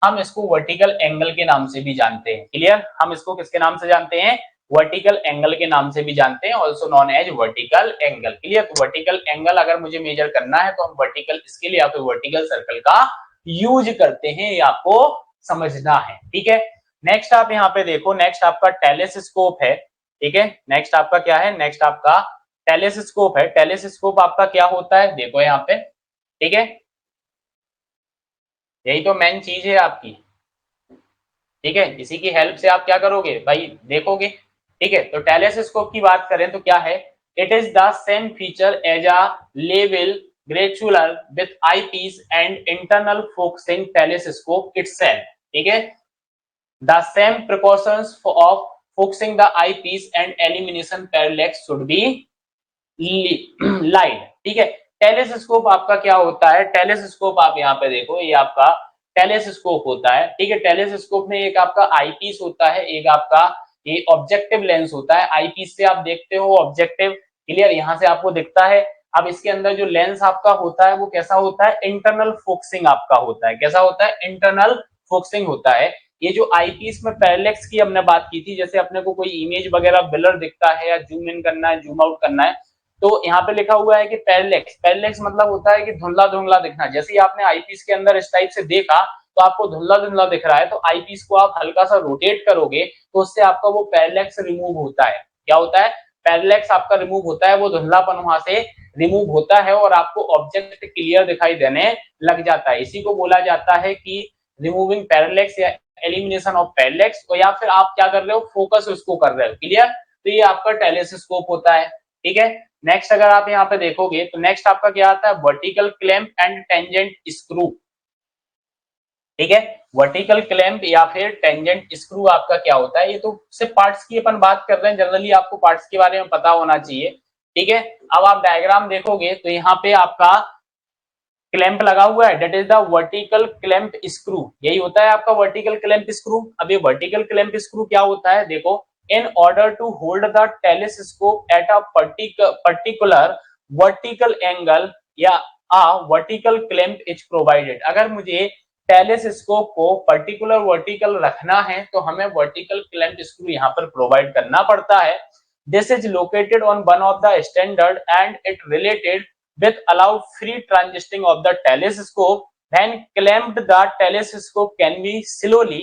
हम इसको वर्टिकल एंगल के नाम से भी जानते हैं। क्लियर, हम इसको किसके नाम से जानते हैं? वर्टिकल एंगल के नाम से भी जानते हैं, also known as vertical angle. Clear, तो वर्टिकल एंगल अगर मुझे मेजर करना है तो हम वर्टिकल स्केल या फिर वर्टिकल सर्कल का यूज करते हैं, ये आपको समझना है। ठीक है, नेक्स्ट आप यहाँ पे देखो, नेक्स्ट आपका टेलीस्कोप है। ठीक है, नेक्स्ट आपका क्या है? नेक्स्ट आपका टेलीस्कोप है। टेलीस्कोप आपका क्या होता है? देखो यहाँ पे, ठीक है, यही तो मेन चीज है आपकी। ठीक है, इसी की हेल्प से आप क्या करोगे भाई? देखोगे। ठीक है, तो टेलीस्कोप की बात करें तो क्या है? It is the same feature as a level graticule with eyepiece and internal focusing telescope itself. ठीक है, the same precautions of focusing the eyepiece and elimination parallax should be light. ठीक है, telescope आपका क्या होता है? Telescope आप यहाँ पे देखो, ये आपका टेलीस्कोप होता है। ठीक है, टेलीस्कोप में एक आपका आई पीस होता है, एक आपका ये ऑब्जेक्टिव लेंस होता है। आई पीस से आप देखते हो, ऑब्जेक्टिव क्लियर यहाँ से आपको दिखता है। अब इसके अंदर जो लेंस आपका होता है वो कैसा होता है? इंटरनल फोकसिंग आपका होता है। कैसा होता है? इंटरनल फोकसिंग होता है। ये जो आई पीस में पैरेलैक्स की हमने बात की थी, जैसे अपने को कोई इमेज वगैरह ब्लर दिखता है या जूम इन करना है, जूम आउट करना है, तो यहाँ पे लिखा हुआ है कि पैरेलैक्स। पैरेलैक्स मतलब होता है कि धुंधला धुंधला दिखना। जैसे ही आपने आईपीस के अंदर इस टाइप से देखा तो आपको धुंधला धुंधला दिख रहा है, तो आईपीस को आप हल्का सा रोटेट करोगे तो उससे आपका वो पैरेलैक्स रिमूव होता है। क्या होता है? पैरेलैक्स आपका रिमूव होता है, वो धुंधलापन वहां से रिमूव होता है और आपको ऑब्जेक्ट क्लियर दिखाई देने लग जाता है। इसी को बोला जाता है कि रिमूविंग पैरेलैक्स या एलिमिनेशन ऑफ पैरेलैक्स, या फिर आप क्या कर रहे हो? फोकस उसको कर रहे हो। क्लियर, तो ये आपका टेलीस्कोप होता है। ठीक है, नेक्स्ट अगर आप यहाँ पे देखोगे तो नेक्स्ट आपका क्या आता है? Vertical clamp and tangent screw. ठीक है, वर्टिकल क्लैंप या फिर टेंजेंट स्क्रू आपका क्या होता है? ये तो सिर्फ पार्ट्स की अपन बात कर रहे हैं, जनरली आपको पार्ट्स के बारे में पता होना चाहिए। ठीक है, अब आप डायग्राम देखोगे तो यहाँ पे आपका क्लैंप लगा हुआ है, that is the vertical clamp screw. यही होता है आपका वर्टिकल क्लैंप स्क्रू। अब ये वर्टिकल क्लैंप स्क्रू क्या होता है? देखो, in order to hold the telescope at a particular vertical angle या a vertical clamp is provided। अगर मुझे टेलीस्कोप को पर्टिकुलर वर्टिकल रखना है तो हमें वर्टिकल क्लैंप स्क्रू यहाँ पर प्रोवाइड करना पड़ता है। This is located on one of the standard and it related with allowed free transiting of the telescope. When clamped, the telescope can be slowly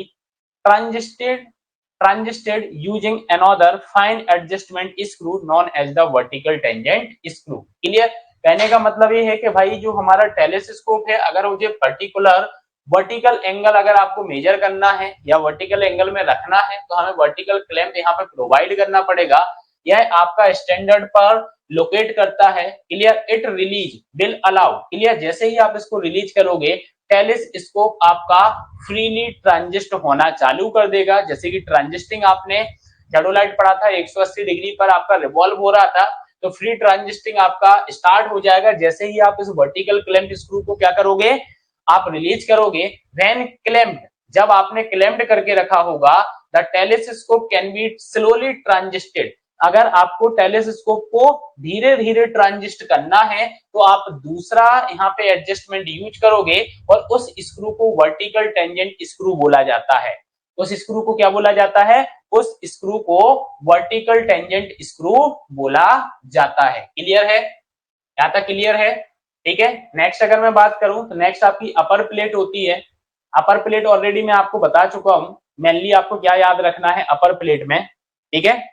transited using another fine adjustment screw known as the vertical tangent screw। Clear, कहने का मतलब ये है कि भाई जो हमारा telescope है, अगर मुझे पर्टिकुलर वर्टिकल एंगल अगर आपको मेजर करना है या वर्टिकल एंगल में रखना है तो हमें वर्टिकल क्लैंप यहाँ पे प्रोवाइड करना पड़ेगा। यह आपका स्टैंडर्ड पर लोकेट करता है। Clear, it release will allow. Clear, जैसे ही आप इसको रिलीज करोगे टेलीस्कोप आपका फ्रीली ट्रांजिस्ट होना चालू कर देगा। जैसे कि ट्रांजिस्टिंग आपने थेओडोलाइट पढ़ा था, 180 डिग्री पर आपका रिवॉल्व हो रहा था, तो फ्री ट्रांजिस्टिंग आपका स्टार्ट हो जाएगा जैसे ही आप इस वर्टिकल क्लैंप स्क्रू को क्या करोगे? आप रिलीज करोगे। व्हेन क्लैम्प्ड, जब आपने क्लैम्प्ड करके रखा होगा, the telescope can be slowly transited. अगर आपको टेलीस्कोप को धीरे धीरे ट्रांजिस्ट करना है तो आप दूसरा यहाँ पे एडजस्टमेंट यूज करोगे और उस स्क्रू को वर्टिकल टेंजेंट स्क्रू बोला जाता है। उस स्क्रू को क्या बोला जाता है? उस स्क्रू को वर्टिकल टेंजेंट स्क्रू बोला जाता है। क्लियर है? यहाँ तक क्लियर है? ठीक है, नेक्स्ट अगर मैं बात करूं तो नेक्स्ट आपकी अपर प्लेट होती है। अपर प्लेट ऑलरेडी मैं आपको बता चुका हूं, मेनली आपको क्या याद रखना है अपर प्लेट में। ठीक है,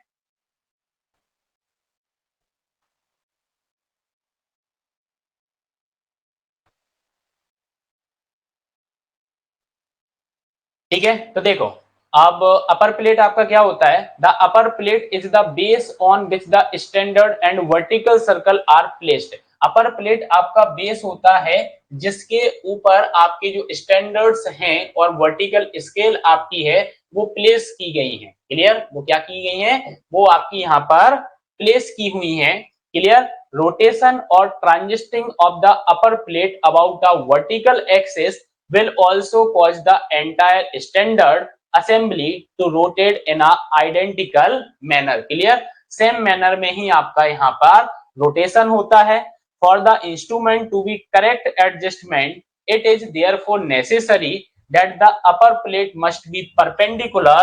ठीक है, तो देखो अब अपर प्लेट आपका क्या होता है? The upper plate is the base on which the standard and vertical circle are placed. Upper plate आपका बेस होता है जिसके ऊपर आपके जो स्टैंडर्ड्स हैं और वर्टिकल स्केल आपकी है वो प्लेस की गई है। क्लियर, वो क्या की गई है? वो आपकी यहाँ पर प्लेस की हुई है। क्लियर, रोटेशन और transiting of the upper plate about the vertical axis will also cause the entire standard assembly to rotate in a identical manner। Clear, same manner में ही आपका यहाँ पर रोटेशन होता है। For the instrument to be correct adjustment, it is therefore necessary that the upper plate must be perpendicular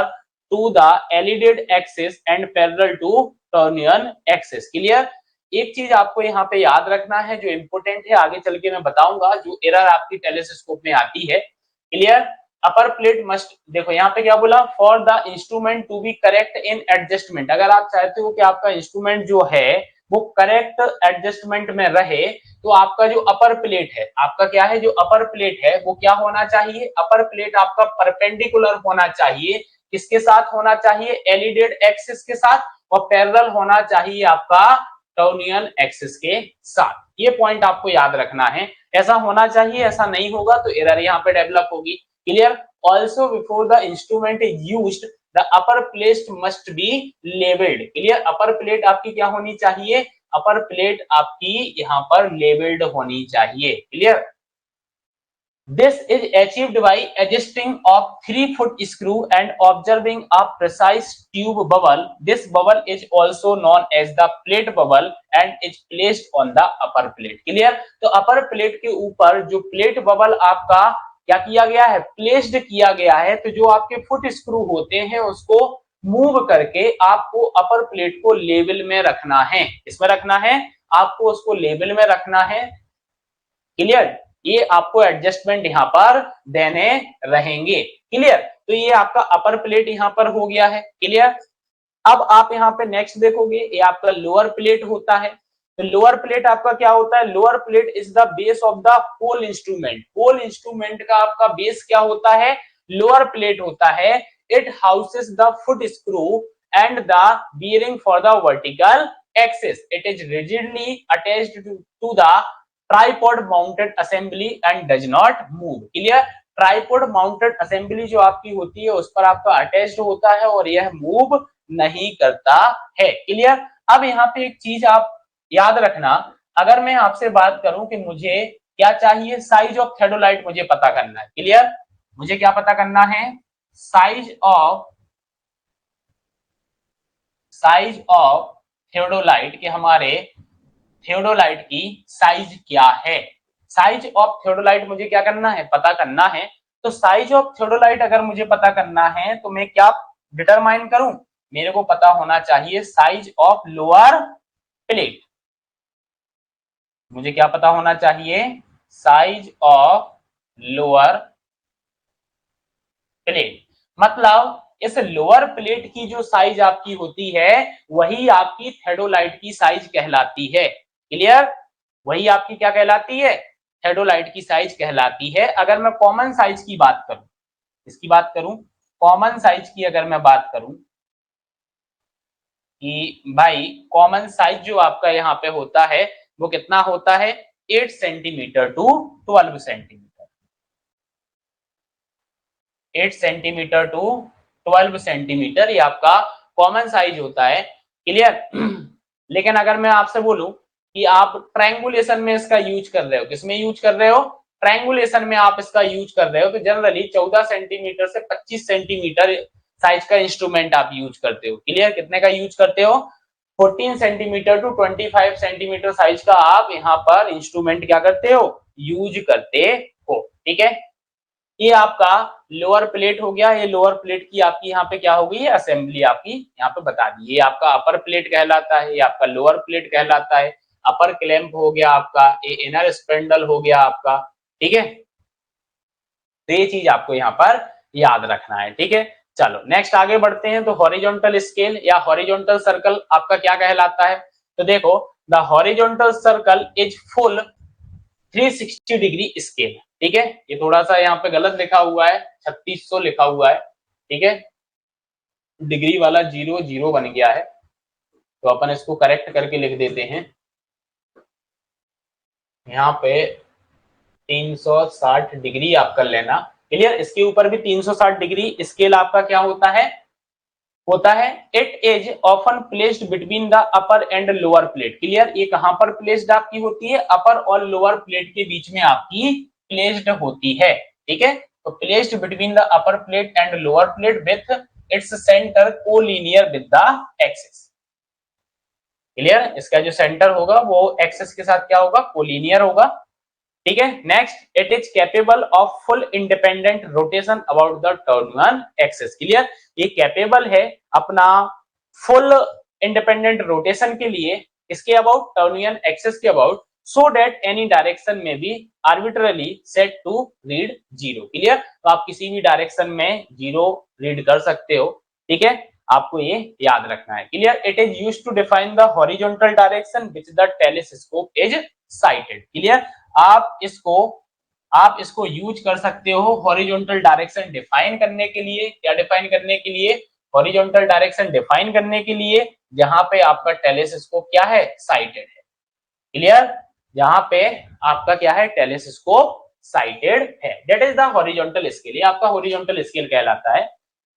to the elided axis and parallel to टर्नियन axis। Clear. एक चीज आपको यहाँ पे याद रखना है जो इंपोर्टेंट है, आगे चल के मैं बताऊंगा, जो एरर आपकी टेलीस्कोप में आती है। क्लियर। अपर प्लेट मस्ट, देखो यहाँ पे क्या बोला, for the instrument to be correct in adjustment. अगर आप चाहते हो कि आपका इंस्ट्रूमेंट जो है वो करेक्ट एडजस्टमेंट में रहे, तो आपका जो अपर प्लेट है, आपका क्या है, जो अपर प्लेट है वो क्या होना चाहिए, अपर प्लेट आपका परपेंडिकुलर होना चाहिए। किसके साथ होना चाहिए, एलिडेड एक्सिस के साथ, और पैरेलल होना चाहिए आपका टर्नियन एक्सिस के साथ। ये पॉइंट आपको याद रखना है, ऐसा होना चाहिए, ऐसा नहीं होगा तो एरर यहाँ पे डेवलप होगी। Clear. Also before the instrument is used the upper plate must be levelled. Clear. Upper plate आपकी क्या होनी चाहिए, अपर प्लेट आपकी यहाँ पर लेवल्ड होनी चाहिए। Clear. This is achieved by adjusting of 3-foot screw and observing a precise tube bubble. This bubble is also known as the plate bubble and is placed on the upper plate. Clear? तो upper plate के ऊपर जो plate bubble आपका क्या किया गया है, placed किया गया है। तो जो आपके फुट स्क्रू होते हैं उसको मूव करके आपको अपर प्लेट को लेवल में रखना है। इसमें रखना है, आपको उसको लेवल में रखना है। क्लियर। ये आपको एडजस्टमेंट यहां पर देने रहेंगे। क्लियर। तो ये आपका अपर प्लेट यहां पर हो गया है। क्लियर। अब आप यहाँ पे नेक्स्ट देखोगे, ये आपका लोअर प्लेट होता है। तो लोअर प्लेट आपका क्या होता है, lower plate is the base of the whole instrument. Whole instrument का आपका बेस क्या होता है, लोअर प्लेट होता है। It houses the foot screw and the bearing for the vertical axis. It is rigidly attached to the tripod mounted assembly and does not move. Clear. Tripod mounted assembly जो आपकी होती है उस पर आपका attached होता है और यह मूव नहीं करता है। क्लियर। अब यहाँ पे एक चीज आप याद रखना, अगर मैं आपसे बात करूं कि मुझे क्या चाहिए, साइज ऑफ थेडोलाइट मुझे पता करना है। क्लियर। मुझे क्या पता करना है, साइज ऑफ थेडोलाइट के, हमारे थियोडोलाइट की साइज क्या है। साइज ऑफ थियोडोलाइट मुझे क्या करना है, पता करना है। तो साइज ऑफ थियोडोलाइट अगर मुझे पता करना है तो मैं क्या डिटरमाइन करूं, मेरे को पता होना चाहिए साइज ऑफ लोअर प्लेट। मुझे क्या पता होना चाहिए, साइज ऑफ लोअर प्लेट। मतलब इस लोअर प्लेट की जो साइज आपकी होती है वही आपकी थेडोलाइट की साइज कहलाती है। क्लियर। वही आपकी क्या कहलाती है, थेडोलाइट की साइज कहलाती है। अगर मैं कॉमन साइज की बात करूं, इसकी बात करूं, कॉमन साइज की अगर मैं बात करूं कि भाई कॉमन साइज जो आपका यहाँ पे होता है वो कितना होता है, 8 centimetre to 12 centimetre, 8 centimetre to 12 centimetre, ये आपका कॉमन साइज होता है। क्लियर। लेकिन अगर मैं आपसे बोलूं कि आप ट्रायंगुलेशन में इसका यूज कर रहे हो, किसमें यूज कर रहे हो, ट्रायंगुलेशन में आप इसका यूज कर रहे हो, तो जनरली 14 सेंटीमीटर से 25 सेंटीमीटर साइज का इंस्ट्रूमेंट आप यूज करते हो। क्लियर। कितने का यूज करते हो, 14 सेंटीमीटर टू 25 सेंटीमीटर साइज का आप यहाँ पर इंस्ट्रूमेंट क्या करते हो, यूज करते हो। ठीक है। ये आपका लोअर प्लेट हो गया। ये लोअर प्लेट की आपकी यहाँ पे क्या होगी, असेंबली आपकी यहाँ पे बता दी। ये आपका अपर प्लेट कहलाता है, ये आपका लोअर प्लेट कहलाता है। अपर क्लैंप हो गया आपका, ये इनर स्पेंडल हो गया आपका। ठीक है। तो ये चीज आपको यहाँ पर याद रखना है। ठीक है। चलो नेक्स्ट आगे बढ़ते हैं। तो हॉरिजॉन्टल स्केल या हॉरिजॉन्टल सर्कल आपका क्या कहलाता है, तो देखो the horizontal circle is full 360 degree scale. ठीक है। ये थोड़ा सा यहाँ पे गलत लिखा हुआ है, 3600 लिखा हुआ है। ठीक है। डिग्री वाला 00 बन गया है, तो अपन इसको करेक्ट करके लिख देते हैं। यहाँ पे 360 डिग्री आप कर लेना। क्लियर। इसके ऊपर भी 360 डिग्री स्केल आपका क्या होता है, it is often placed between the upper and lower plate. Clear. ये कहां पर प्लेस्ड आपकी होती है, अपर और लोअर प्लेट के बीच में आपकी प्लेस्ड होती है। ठीक है। तो placed between the upper plate and lower plate with its centre collinear with the axis. Clear. इसका जो सेंटर होगा वो एक्सिस के साथ क्या होगा, कोलिनियर होगा। ठीक है। Next, it is capable of full independent rotation about the terminal axis. Clear, ये कैपेबल है अपना फुल इंडिपेंडेंट रोटेशन के लिए, इसके अबाउट टर्मिनल एक्सिस के about, so that any direction में भी arbitrarily set to read zero. क्लियर, तो आप किसी भी डायरेक्शन में जीरो रीड कर सकते हो। ठीक है, आपको ये याद रखना है। Clear, it is used to define the horizontal direction which the telescope is sighted. Clear, आप इसको यूज कर सकते हो हॉरिजॉन्टल डायरेक्शन डिफाइन करने के लिए। क्या डिफाइन करने के लिए? हॉरिजॉन्टल डायरेक्शन डिफाइन करने के लिए जहां पे आपका टेलीस्कोप क्या है? साइटेड है। क्लियर, जहां पे आपका क्या है? टेलीस्कोप साइटेड है, that is the horizontal scale. ये आपका हॉरिजॉन्टल स्केल कहलाता है।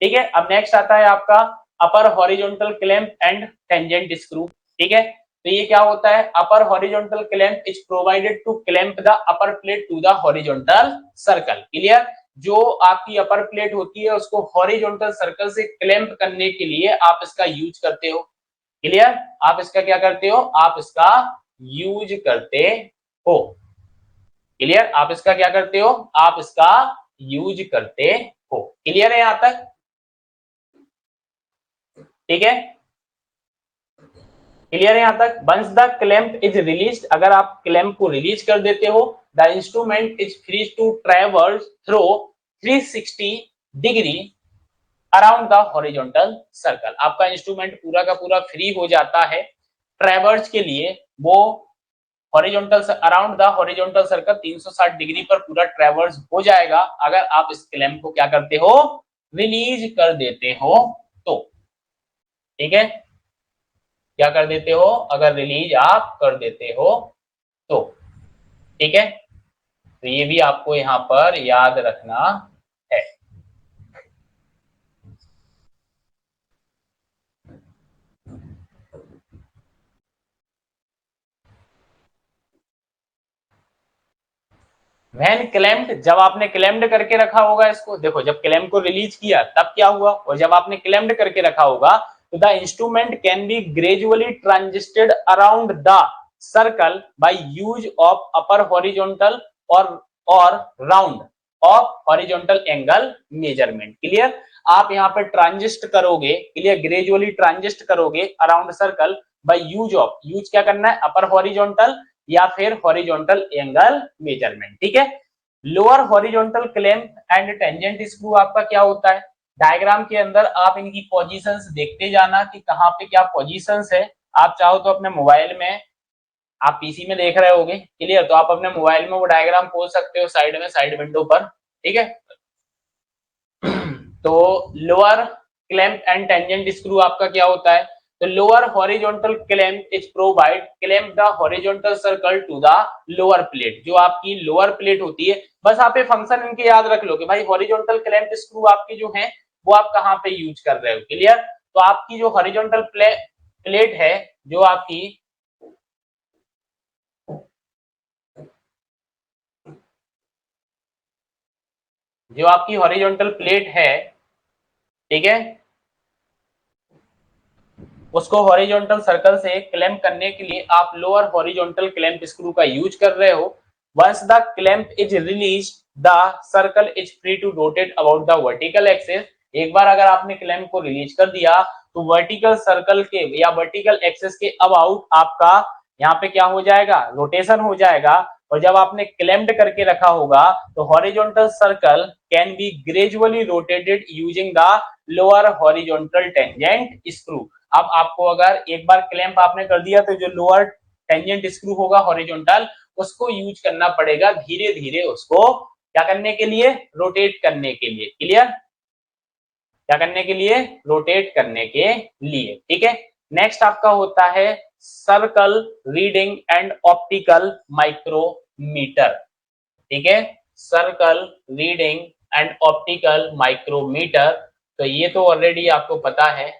ठीक है, अब नेक्स्ट आता है आपका upper horizontal clamp and tangent screw. ठीक है, तो ये क्या होता है? Upper horizontal clamp is provided to clamp the upper plate to the horizontal circle. Clear, जो आपकी अपर प्लेट होती है उसको हॉरिजॉन्टल सर्कल से क्लैंप करने के लिए आप इसका यूज करते हो। क्लियर, आप इसका क्या करते हो? आप इसका यूज करते हो। क्लियर, आप इसका क्या करते हो? आप इसका यूज करते हो। क्लियर है यहां तक? ठीक है, क्लियर है यहां तक? Once the clamp is release, अगर आप क्लैंप को रिलीज कर देते हो, the instrument is free to travels through 360 degree around the horizontal circle. आपका इंस्ट्रूमेंट पूरा का पूरा फ्री हो जाता है ट्रेवर्स के लिए, वो horizontal around the horizontal circle 360 degree पर पूरा ट्रेवर्स हो जाएगा अगर आप इस क्लैंप को क्या करते हो? रिलीज कर देते हो तो। ठीक है, क्या कर देते हो? अगर रिलीज आप कर देते हो तो। ठीक है, तो ये भी आपको यहां पर याद रखना है। व्हेन क्लैम्प्ड, जब आपने क्लैम्प्ड करके रखा होगा इसको, देखो जब क्लैम्प को रिलीज किया तब क्या हुआ, और जब आपने क्लैम्प्ड करके रखा होगा तो the instrument can be gradually transited around the circle by use of upper horizontal और round of horizontal angle measurement. Clear, आप यहाँ पे ट्रांजिस्ट करोगे। क्लियर, ग्रेजुअली ट्रांजिस्ट करोगे around circle by use of, use क्या करना है? अपर हॉरिजॉन्टल या फिर हॉरिजॉन्टल एंगल मेजरमेंट। ठीक है, lower horizontal clamp and tangent screw आपका क्या होता है? डायग्राम के अंदर आप इनकी पोजीशंस देखते जाना कि कहां पे क्या पोजीशंस है। आप चाहो तो अपने मोबाइल में, आप पीसी में देख रहे होगे, क्लियर, तो आप अपने मोबाइल में वो डायग्राम खोल सकते हो साइड में, साइड विंडो पर। ठीक है, तो lower clamp and tangent screw आपका क्या होता है? तो lower horizontal clamp is provide clamp the horizontal circle to the lower plate. जो आपकी लोअर प्लेट होती है, बस आप ये फंक्शन इनके याद रख लो कि भाई हॉरिजॉन्टल क्लैंप स्क्रू आपकी जो है वो आप कहां पे यूज कर रहे हो। क्लियर, तो आपकी जो हॉरिजॉन्टल प्लेट है, जो आपकी हॉरिजॉन्टल प्लेट है, ठीक है, उसको हॉरिजॉन्टल सर्कल से क्लैंप करने के लिए आप लोअर हॉरिजॉन्टल क्लैंप स्क्रू का यूज कर रहे हो। Once the clamp is release, the circle is free to rotate about the vertical axis. एक बार अगर आपने क्लैंप को रिलीज कर दिया तो वर्टिकल सर्कल के या वर्टिकल एक्सिस के अबाउट आपका यहाँ पे क्या हो जाएगा? रोटेशन हो जाएगा। और जब आपने क्लैंप्ड करके रखा होगा तो horizontal circle can be gradually rotated using the lower horizontal tangent screw. अब आपको अगर एक बार क्लैंप आपने कर दिया तो जो लोअर टेंजेंट स्क्रू होगा हॉरिजॉन्टल, उसको यूज करना पड़ेगा धीरे धीरे, उसको क्या करने के लिए? रोटेट करने के लिए। क्लियर, क्या करने के लिए? रोटेट करने के लिए। ठीक है, नेक्स्ट आपका होता है circle reading and optical micrometer. ठीक है, circle reading and optical micrometer, तो ये तो ऑलरेडी आपको पता है।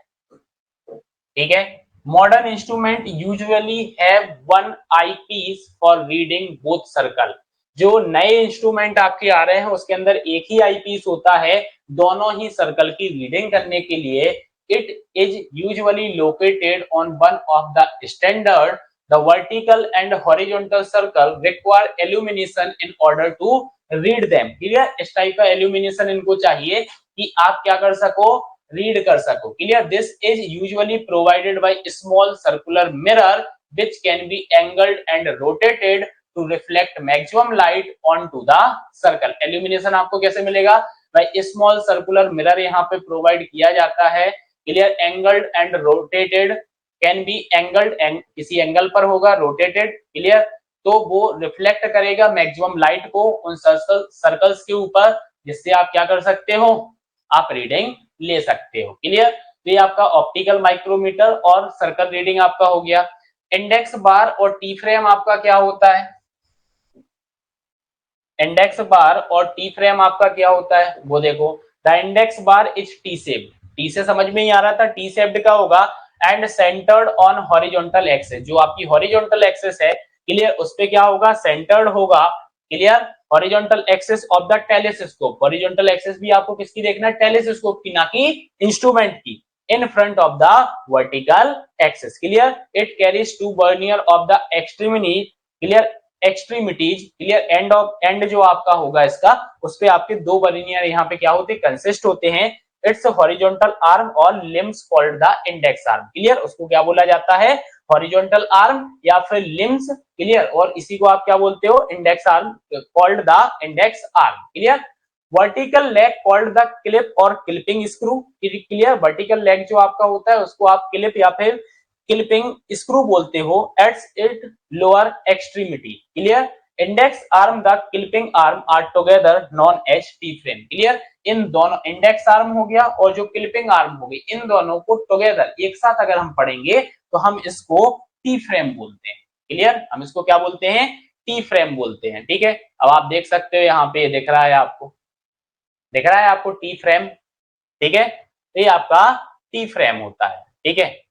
ठीक है, modern instrument usually have one eyepiece for reading both circle. जो नए इंस्ट्रूमेंट आपके आ रहे हैं उसके अंदर एक ही आई पीस होता है दोनों ही सर्कल की रीडिंग करने के लिए। It is usually located on one of the standard the vertical and horizontal circle require illumination in order to read them. Clear, इस टाइप का इल्यूमिनेशन इनको चाहिए कि आप क्या कर सको, रीड कर सको। Clear, this is usually provided by small circular mirror which can be angled and rotated to reflect maximum light onto the circle। illumination आपको कैसे मिलेगा भाई, स्मॉल सर्कुलर मिरर यहाँ पे प्रोवाइड किया जाता है। Clear, angled and rotated, can be angled and किसी एंगल पर होगा, रोटेटेड। क्लियर, तो वो रिफ्लेक्ट करेगा मैक्सिमम लाइट को उन सर्कल्स के ऊपर, जिससे आप क्या कर सकते हो, आप रीडिंग ले सकते हो। क्लियर, तो ये आपका ऑप्टिकल माइक्रोमीटर और सर्कल रीडिंग आपका हो गया। इंडेक्स बार और टी फ्रेम आपका क्या होता है, इंडेक्स बार और टी फ्रेम आपका क्या होता है वो देखो। The index bar is T shape, T से समझ में ही आ रहा था, टी शेप्ड का होगा and centred on horizontal axis, जो आपकी हॉरिजॉन्टल एक्सिस है, क्लियर, उस पे क्या होगा, सेंटर्ड होगा। Clear, horizontal axis of the telescope, horizontal axis भी आपको किसकी देखना है, टेलीस्कोप की, ना कि इंस्ट्रूमेंट की। in front of the vertical axis। clear, it carries two vernier of the extremity, clear, extremities. Clear, end of and जो आपका होगा इसका, उस पे आपके दो वर्नियर यहाँ पे क्या होते हैं, कंसिस्ट होते हैं। इट्स हॉरिजॉन्टल आर्म और limbs called the index arm. Clear, उसको क्या बोला जाता है, हॉरिजॉन्टल आर्म या फिर लिम्स। क्लियर, और इसी को आप क्या बोलते हो, index arm, called the index arm. Clear, vertical leg called the clip और clipping screw. Clear, vertical leg जो आपका होता है उसको आप क्लिप या फिर क्लिपिंग स्क्रू बोलते हो its it lower extremity. Clear, index arm the clipping arm are together known as T frame. Clear, इन दोनों, इंडेक्स आर्म हो गया और जो क्लिपिंग आर्म हो गई, इन दोनों को टुगेदर एक साथ अगर हम पढ़ेंगे तो हम इसको टी फ्रेम बोलते हैं। क्लियर, हम इसको क्या बोलते हैं, टी फ्रेम बोलते हैं। ठीक है, अब आप देख सकते हो यहाँ पे दिख रहा है आपको, दिख रहा है आपको टी फ्रेम। ठीक है, तो ये आपका टी फ्रेम होता है। ठीक है,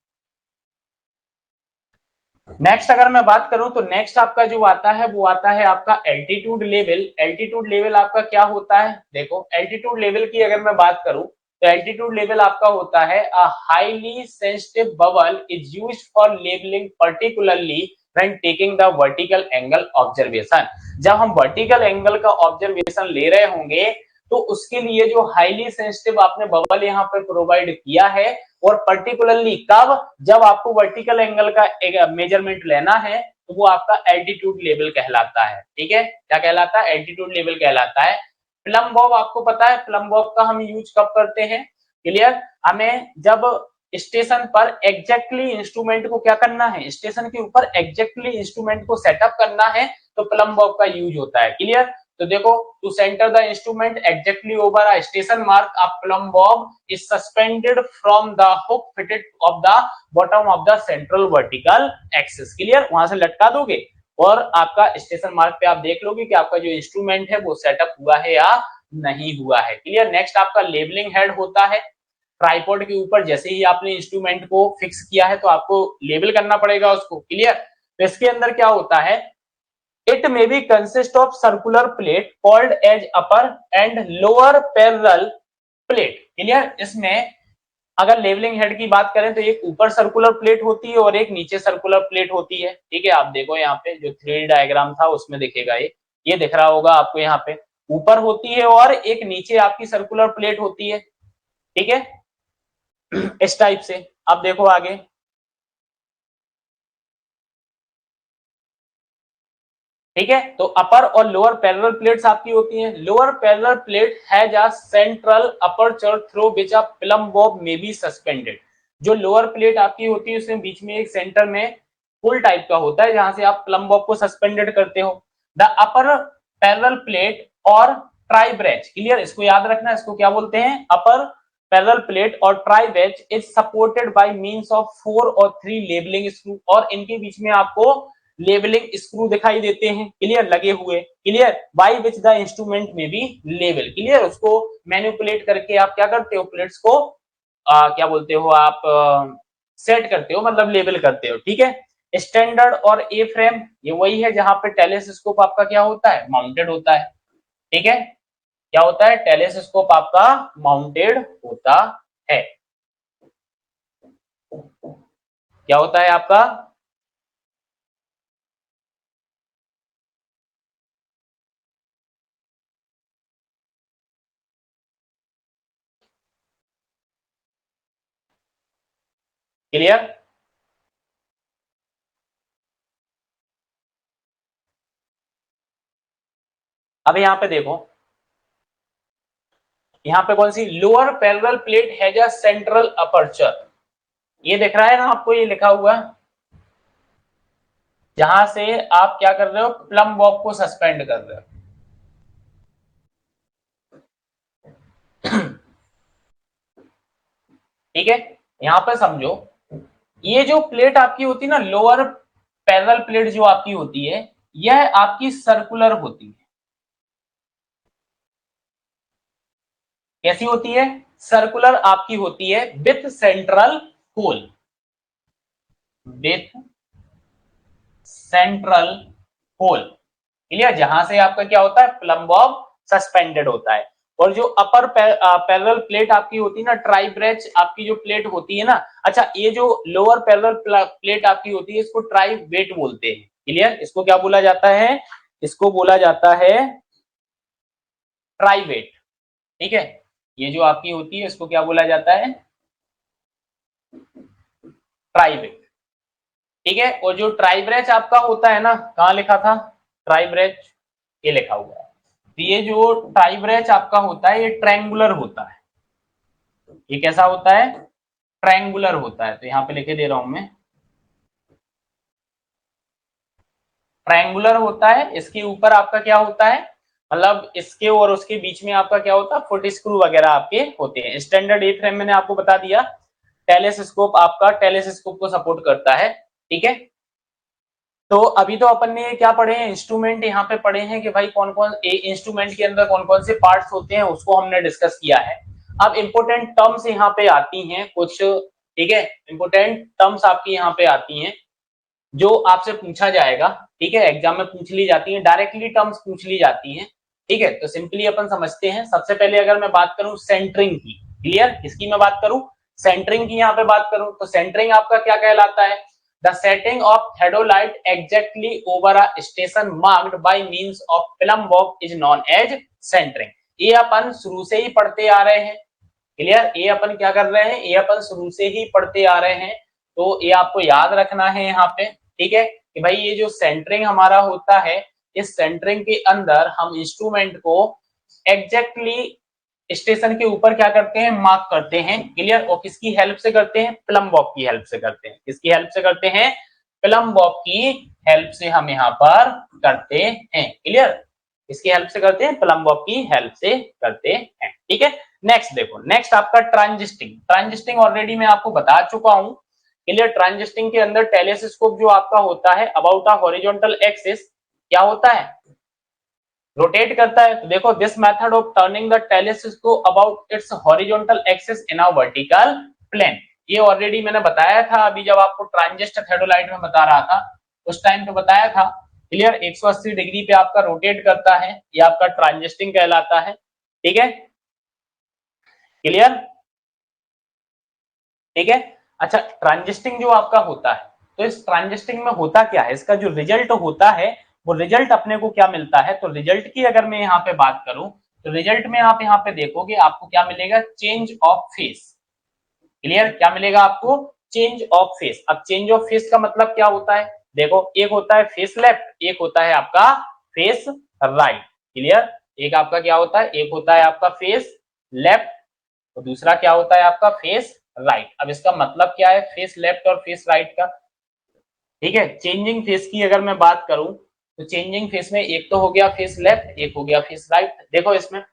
नेक्स्ट अगर मैं बात करूं तो नेक्स्ट आपका जो आता है वो आता है आपका एल्टीट्यूड लेवल। एल्टीट्यूड लेवल आपका क्या होता है, देखो एल्टीट्यूड लेवल की अगर मैं बात करूं तो एल्टीट्यूड लेवल आपका होता है a highly sensitive bubble is used for labelling particularly when taking the vertical angle observation. जब हम वर्टिकल एंगल का ऑब्जर्वेशन ले रहे होंगे तो उसके लिए जो हाईली सेंसिटिव आपने बबल यहाँ पे प्रोवाइड किया है, और पर्टिकुलरली कब, जब आपको वर्टिकल एंगल का एक मेजरमेंट लेना है, तो वो आपका एल्टीट्यूड लेवल कहलाता है। ठीक है, क्या कहलाता है, एल्टीट्यूड लेवल कहलाता है। प्लम बॉब आपको पता है, प्लम बॉब का हम यूज कब करते हैं, क्लियर, हमें जब स्टेशन पर एग्जैक्टली इंस्ट्रूमेंट को क्या करना है, स्टेशन के ऊपर एग्जैक्टली इंस्ट्रूमेंट को सेटअप करना है, तो प्लम बॉब का यूज होता है। क्लियर, तो देखो, to centre the instrument exactly over a station mark, a plumb bob is suspended from the hook fitted off the bottom of the central vertical axis. Clear, वहां से लटका दोगे और आपका स्टेशन मार्क पे आप देख लोगे कि आपका जो इंस्ट्रूमेंट है वो सेटअप हुआ है या नहीं हुआ है। क्लियर, नेक्स्ट आपका लेबलिंग हेड होता है। ट्राइपॉड के ऊपर जैसे ही आपने इंस्ट्रूमेंट को फिक्स किया है तो आपको लेबल करना पड़ेगा उसको। क्लियर, तो इसके अंदर क्या होता है, it may be consist of circular plate called as upper and lower parallel plate। Clear, इसमें अगर लेवलिंग हेड की बात करें तो एक ऊपर सर्कुलर प्लेट होती है और एक नीचे सर्कुलर प्लेट होती है। ठीक है, आप देखो यहाँ पे जो 3D डायग्राम था उसमें दिखेगा, ये दिख रहा होगा आपको, यहाँ पे ऊपर होती है और एक नीचे आपकी सर्कुलर प्लेट होती है। ठीक है, इस टाइप से। अब देखो आगे, ठीक है, तो अपर और लोअर पैरेलल प्लेट्स आपकी होती हैं। Lower parallel plate has a central aperture through which a plumb Bob may be suspended. जो लोअर प्लेट आपकी होती है उसमें बीच में एक सेंटर में पुल टाइप का होता है जहां से आप प्लम बॉब को सस्पेंडेड करते हो। द अपर पैरेलल प्लेट और ट्राई ब्रेच, क्लियर, इसको याद रखना, इसको क्या बोलते हैं, अपर पैरेलल प्लेट और try breach is supported by means of 4 और 3 लेबलिंग स्क्रू, और इनके बीच में आपको लेवलिंग स्क्रू दिखाई देते हैं। क्लियर, लगे हुए। Clear, by which the instrument में भी लेवल। क्लियर, उसको मैनिपुलेट करके आप क्या करते हो, प्लेट्स को क्या बोलते हो आप, सेट करते हो, मतलब लेवल करते हो। ठीक है, स्टैंडर्ड और ए फ्रेम ये वही है जहां पे टेलीस्कोप आपका क्या होता है, माउंटेड होता है। ठीक है, क्या होता है, टेलीस्कोप आपका माउंटेड होता है। क्या होता है आपका, क्लियर? अब यहां पे देखो, यहां पे कौन सी, lower parallel plate has a central aperture, ये दिख रहा है ना आपको, ये लिखा हुआ है, जहां से आप क्या कर रहे हो, प्लम बॉब को सस्पेंड कर रहे हो। ठीक है, यहां पे समझो, ये जो प्लेट आपकी होती है ना, लोअर पैरेलल प्लेट जो आपकी होती है, यह आपकी सर्कुलर होती है। कैसी होती है? सर्कुलर आपकी होती है, with central hole, with central hole. Clear? जहां से आपका क्या होता है, प्लम बॉब सस्पेंडेड होता है। और जो अपर पैरेलल प्लेट आपकी होती है ना, ट्राई ब्रेच आपकी जो प्लेट होती है ना, अच्छा, ये जो लोअर पैरेलल प्लेट आपकी होती है, इसको ट्राई वेट बोलते हैं। क्लियर? इसको क्या बोला जाता है? इसको बोला जाता है ट्राई वेट। ठीक है, ये जो आपकी होती है, इसको क्या बोला जाता है? Trivet. ठीक है, और जो ट्राई ब्रेच आपका होता है ना, कहां लिखा था ट्राई ब्रेच, ये लिखा हुआ है। तो ये जो ट्राई ब्रेच आपका होता है, ये ट्रायंगुलर होता है। ये कैसा होता है? ट्रायंगुलर होता है। तो यहां पे लिखे दे रहा हूं मैं, ट्रायंगुलर होता है। इसके ऊपर आपका क्या होता है, मतलब इसके और उसके बीच में आपका क्या होता है, फुट स्क्रू वगैरह आपके होते हैं। स्टैंडर्ड ए फ्रेम मैंने आपको बता दिया, टेलेस्कोप आपका टेलेस्कोप को सपोर्ट करता है। ठीक है, तो अभी तो अपन ने क्या पढ़े हैं, इंस्ट्रूमेंट यहाँ पे पढ़े हैं कि भाई कौन कौन इंस्ट्रूमेंट के अंदर कौन कौन से पार्ट्स होते हैं, उसको हमने डिस्कस किया है। अब इंपोर्टेंट टर्म्स यहाँ पे आती हैं कुछ। ठीक है, इंपोर्टेंट टर्म्स आपकी यहाँ पे आती हैं जो आपसे पूछा जाएगा। ठीक है, एग्जाम में पूछ ली जाती है, डायरेक्टली टर्म्स पूछ ली जाती हैं। ठीक है, तो सिंपली अपन समझते हैं। सबसे पहले अगर मैं बात करूं सेंटरिंग की, क्लियर, इसकी मैं बात करूं, सेंटरिंग की यहाँ पे बात करूं, तो सेंटरिंग आपका क्या कहलाता है? The setting of theodolite exactly over a station marked by means of plumb bob is known as centring. ये अपन शुरू से ही पढ़ते आ रहे हैं। क्लियर? ये अपन क्या कर रहे हैं, ये अपन शुरू से ही पढ़ते आ रहे हैं। तो ये आपको याद रखना है यहाँ पे। ठीक है, कि भाई ये जो सेंटरिंग हमारा होता है, इस सेंटरिंग के अंदर हम इंस्ट्रूमेंट को एग्जैक्टली स्टेशन के ऊपर क्या करते हैं, मार्क करते हैं। क्लियर? और किसकी हेल्प से करते हैं? प्लम बॉब की हेल्प से करते हैं। किसकी हेल्प से करते हैं? प्लम बॉब की हेल्प से हम यहाँ पर करते हैं। क्लियर? इसकी हेल्प से करते हैं, प्लम बॉब की हेल्प से करते हैं। ठीक है, नेक्स्ट देखो, नेक्स्ट आपका ट्रांजिस्टिंग। ट्रांजिस्टिंग ऑलरेडी मैं आपको बता चुका हूं। क्लियर? ट्रांजिस्टिंग के अंदर टेलेस्कोप जो आपका होता है अबाउट अ हॉरिजॉन्टल एक्सिस, क्या होता है, रोटेट करता है। तो देखो, this method of turning the telescope about its horizontal axis in a vertical plane, ये ऑलरेडी मैंने बताया था अभी जब आपको ट्रांजिस्ट थेडोलाइट में बता रहा था, उस टाइम पे बताया था। क्लियर? 180 डिग्री पे आपका रोटेट करता है, ये आपका ट्रांजिस्टिंग कहलाता है। ठीक है, क्लियर? ठीक है, अच्छा, ट्रांजिस्टिंग जो आपका होता है, तो इस ट्रांजिस्टिंग में होता क्या है, इसका जो रिजल्ट होता है, वो रिजल्ट अपने को क्या मिलता है। तो रिजल्ट की अगर मैं यहाँ पे बात करूं, तो रिजल्ट में आप यहाँ पे देखोगे आपको क्या मिलेगा, चेंज ऑफ फेस। क्लियर? क्या मिलेगा आपको? Change of face. अब चेंज ऑफ फेस का मतलब क्या होता है, देखो, एक होता है फेस लेफ्ट, एक होता है आपका फेस राइट। क्लियर? एक आपका क्या होता है, एक होता है आपका फेस लेफ्ट, और दूसरा क्या होता है आपका फेस राइट। अब इसका मतलब क्या है, फेस लेफ्ट और फेस राइट का। ठीक है, चेंजिंग फेस की अगर मैं बात करूं, तो चेंजिंग फेस में एक तो हो गया फेस लेफ्ट, एक हो गया फेस राइट। देखो इसमें,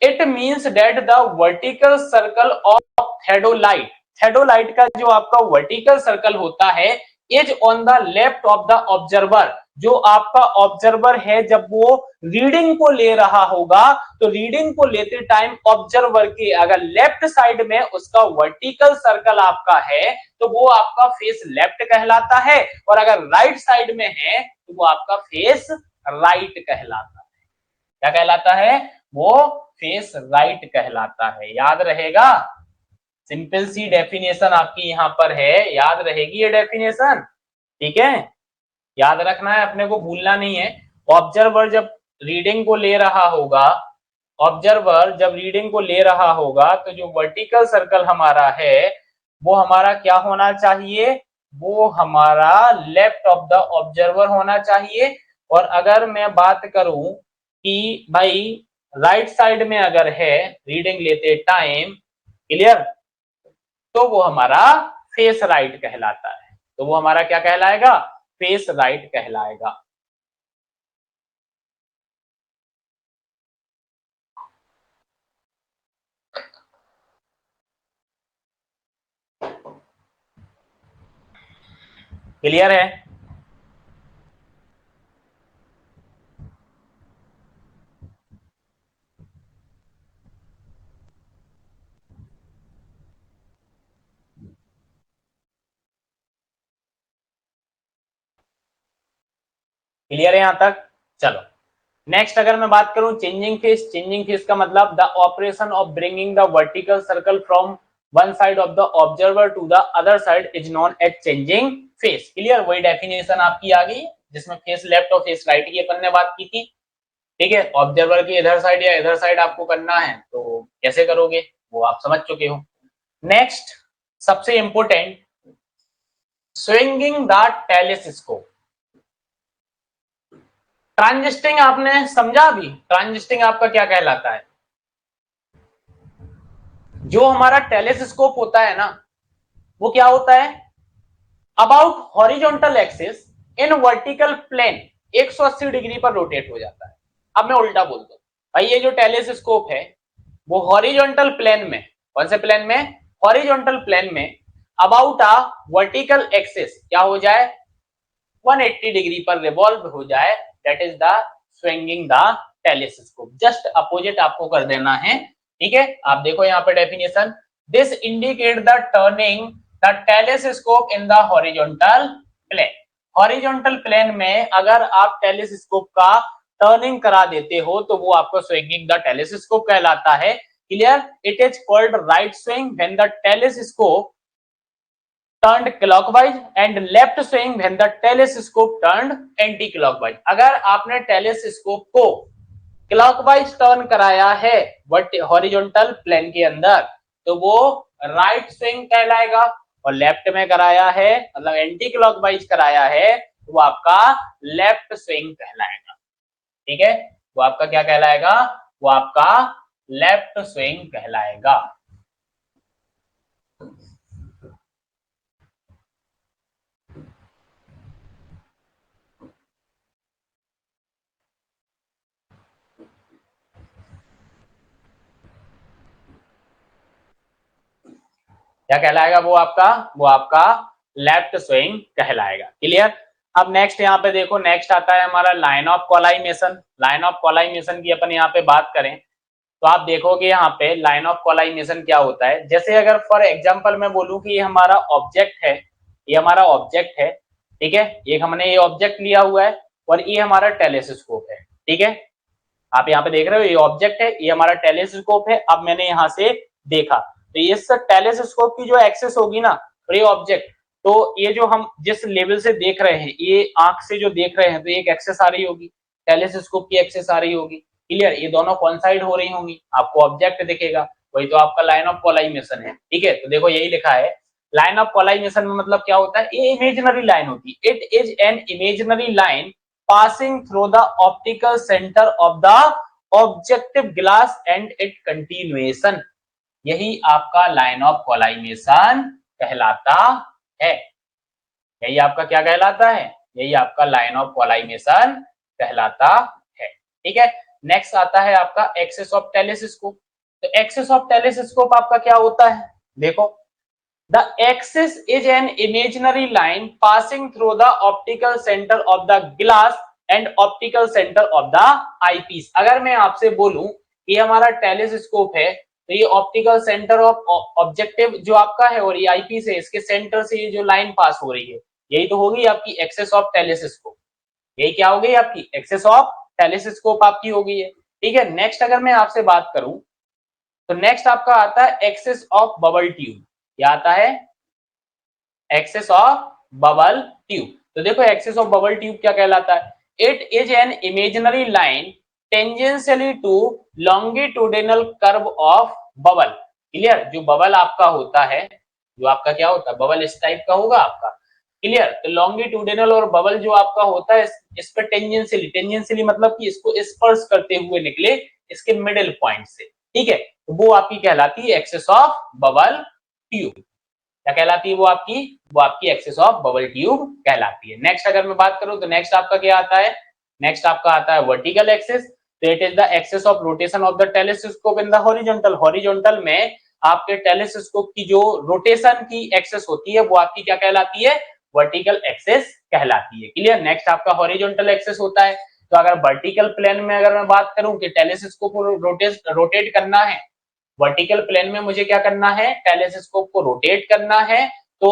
it means that the vertical circle of theodolite, theodolite का जो आपका वर्टिकल सर्कल होता है, is on the left of the observer, जो आपका ऑब्जर्वर है जब वो रीडिंग को ले रहा होगा, तो रीडिंग को लेते टाइम ऑब्जर्वर के अगर लेफ्ट साइड में उसका वर्टिकल सर्कल आपका है, तो वो आपका फेस लेफ्ट कहलाता है, और अगर राइट साइड में है तो वो आपका फेस राइट कहलाता है। क्या कहलाता है? वो फेस राइट कहलाता है। याद रहेगा, सिंपल सी डेफिनेशन आपकी यहां पर है, याद रहेगी ये डेफिनेशन। ठीक है, याद रखना है, अपने को भूलना नहीं है। ऑब्जर्वर जब रीडिंग को ले रहा होगा, ऑब्जर्वर जब रीडिंग को ले रहा होगा, तो जो वर्टिकल सर्कल हमारा है, वो हमारा क्या होना चाहिए, वो हमारा लेफ्ट ऑफ द ऑब्जर्वर होना चाहिए। और अगर मैं बात करूं कि भाई राइट साइड में अगर है रीडिंग लेते टाइम, क्लियर, तो वो हमारा फेस राइट कहलाता है। तो वो हमारा क्या कहलाएगा, फेस राइट कहलाएगा। क्लियर है? क्लियर है यहां तक? चलो नेक्स्ट अगर मैं बात करूं चेंजिंग फेस, चेंजिंग फेस का मतलब the operation of bringing the vertical circle from one side of the observer to the other side is known as changing face. Clear, वही डेफिनेशन आपकी आ गई जिसमें फेस लेफ्ट और फेस राइट की अपन ने बात की थी। ठीक है, ऑब्जर्वर की इधर साइड या इधर साइड आपको करना है तो कैसे करोगे वो आप समझ चुके हो। नेक्स्ट सबसे इंपोर्टेंट, स्विंगिंग द टेलिस्कोप। ट्रांजिस्टिंग आपने समझा अभी, ट्रांजिस्टिंग आपका क्या कहलाता है, जो हमारा टेलीस्कोप होता है ना वो क्या होता है, about horizontal axis in vertical plane 180 degree पर रोटेट हो जाता है। अब मैं उल्टा बोल दूं, भाई ये जो टेलीस्कोप है वो हॉरिजॉन्टल प्लेन में, कौन से प्लेन में, हॉरिजॉन्टल प्लेन में अबाउट अ वर्टिकल एक्सिस क्या हो जाए, 180 डिग्री पर रिवॉल्व हो जाए, that is the swinging the telescope. Just opposite आपको कर देना है। ठीक है, आप देखो यहाँ पे definition, this indicate the turning the telescope in the horizontal plane. Horizontal plane में अगर आप टेलीस्कोप का टर्निंग करा देते हो तो वो आपको स्विंगिंग द टेलीस्कोप कहलाता है। Clear, it is called right swing when the telescope turned clockwise and left swing when the telescope turned anti-clockwise। अगर आपने टेलीस्कोप को क्लॉकवाइज टर्न कराया है बट हॉरिजॉन्टल प्लेन के अंदर तो वो राइट स्विंग कहलाएगा, और लेफ्ट में कराया है मतलब एंटी क्लॉकवाइज कराया है तो वो आपका लेफ्ट स्विंग कहलाएगा। ठीक है, वो आपका क्या कहलाएगा, वो आपका लेफ्ट स्विंग कहलाएगा। क्या कहलाएगा वो आपका लेफ्ट स्विंग कहलाएगा। क्लियर, अब नेक्स्ट यहाँ पे देखो, नेक्स्ट आता है हमारा लाइन ऑफ कोलाइमेशन। लाइन ऑफ कोलाइमेशन की अपन यहाँ पे बात करें तो आप देखोगे यहाँ पे लाइन ऑफ कोलाइमेशन क्या होता है। जैसे अगर फॉर एग्जांपल मैं बोलूं कि ये हमारा ऑब्जेक्ट है, ये हमारा ऑब्जेक्ट है, ठीक है, एक हमने ये ऑब्जेक्ट लिया हुआ है और ये हमारा टेलीस्कोप है। ठीक है, आप यहाँ पे देख रहे हो ये ऑब्जेक्ट है, ये हमारा टेलीस्कोप है। अब मैंने यहाँ से देखा तो ये टेलीस्कोप की जो एक्सेस होगी ना और ये ऑब्जेक्ट, तो ये जो हम जिस लेवल से देख रहे हैं, ये आंख से जो देख रहे हैं तो एक एक्सेस आ रही होगी, टेलीस्कोप की एक्सेस आ रही होगी। क्लियर, ये दोनों कॉन्साइड हो रही होंगी, आपको ऑब्जेक्ट दिखेगा, वही तो आपका लाइन ऑफ कोलाइमेशन है। ठीक है, तो देखो यही लिखा है लाइन ऑफ कोलाइमेशन में मतलब क्या होता है, ये इमेजिनरी लाइन होती है। It is an imaginary line passing through the optical center of the objective glass and its continuation। यही आपका लाइन ऑफ कोलाइमेशन कहलाता है। यही आपका क्या कहलाता है, यही आपका लाइन ऑफ कोलाइमेशन कहलाता है। ठीक है, नेक्स्ट आता है आपका एक्सिस ऑफ टेलीस्कोप। तो एक्सिस ऑफ टेलीस्कोप आपका क्या होता है, देखो, the axis is an imaginary line passing through the optical center of the glass and optical center of the eyepiece। अगर मैं आपसे बोलूं कि हमारा टेलीस्कोप है तो ये ऑप्टिकल सेंटर ऑफ ऑब्जेक्टिव जो आपका है और ये आईपीस है, इसके सेंटर से ये जो लाइन पास हो रही है यही तो होगी आपकी एक्सिस ऑफ टेलीस्कोप। यही क्या हो गई आपकी एक्सिस ऑफ टेलीस्कोप आपकी हो गई है। ठीक है, नेक्स्ट अगर मैं आपसे बात करूं तो नेक्स्ट आपका आता है एक्सिस ऑफ बबल ट्यूब। क्या आता है, एक्सिस ऑफ बबल ट्यूब। तो देखो एक्सिस ऑफ बबल ट्यूब क्या कहलाता है, it is an imaginary line tangentially to longitudinal curve of bubble. Clear, जो बबल आपका होता है, जो आपका क्या होता है, बबल इस टाइप का होगा आपका। क्लियर। तो लॉन्गिट्यूडिनल और बबल जो आपका होता है इस पे टेंजेंशियली, टेंजेंशियली मतलब कि इसको स्पर्श करते हुए निकले इसके मिडिल पॉइंट से, ठीक है, तो वो आपकी कहलाती है एक्सिस ऑफ बबल ट्यूब। क्या कहलाती है वो आपकी एक्सिस ऑफ बबल ट्यूब कहलाती है। नेक्स्ट अगर मैं बात करूं तो नेक्स्ट आपका क्या आता है, नेक्स्ट आपका आता है वर्टिकल एक्सिस। तो it is the axis of rotation of the telescope in the horizontal. Horizontal में आपके टेलीस्कोप की जो रोटेशन की एक्सिस होती है वो आपकी क्या कहलाती है, वर्टिकल एक्सिस कहलाती है। क्लियर। नेक्स्ट आपका हॉरिजॉन्टल एक्सिस होता है। तो अगर वर्टिकल प्लेन में अगर मैं बात करूं कि टेलीस्कोप को रोटेट करना है, वर्टिकल प्लेन में मुझे क्या करना है, टेलीस्कोप को रोटेट करना है, तो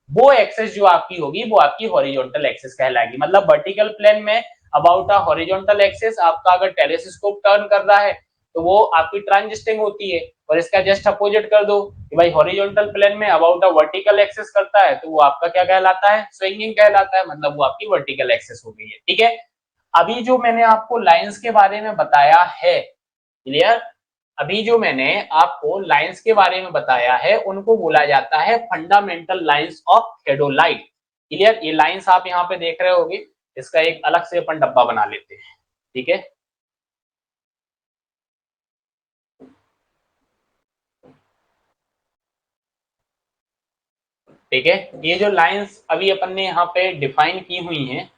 वो एक्सिस जो आपकी होगी वो आपकी हॉरिजॉन्टल एक्सिस कहलाएगी। मतलब वर्टिकल प्लेन में अबाउट अ हॉरिजॉन्टल एक्सिस आपका अगर टेलीस्कोप टर्न कर रहा है तो वो आपकी ट्रांजिस्टिंग होती है, और इसका जस्ट अपोजिट कर दो कि भाई हॉरिजॉन्टल प्लेन में अबाउट अ वर्टिकल एक्सिस करता है तो वो आपका क्या कहलाता है, स्विंगिंग कहलाता है, मतलब वो आपकी वर्टिकल एक्सिस हो गई है। ठीक है। अभी जो मैंने आपको लाइंस के बारे में बताया है, क्लियर, अभी जो मैंने आपको लाइंस के बारे में बताया है उनको बोला जाता है fundamental lines of theodolite. Clear. ये लाइंस आप यहाँ पे देख रहे होगे, इसका एक अलग से अपन डब्बा बना लेते हैं। ठीक है। ठीक है, ये जो लाइंस अभी अपन ने यहाँ पे डिफाइन की हुई हैं,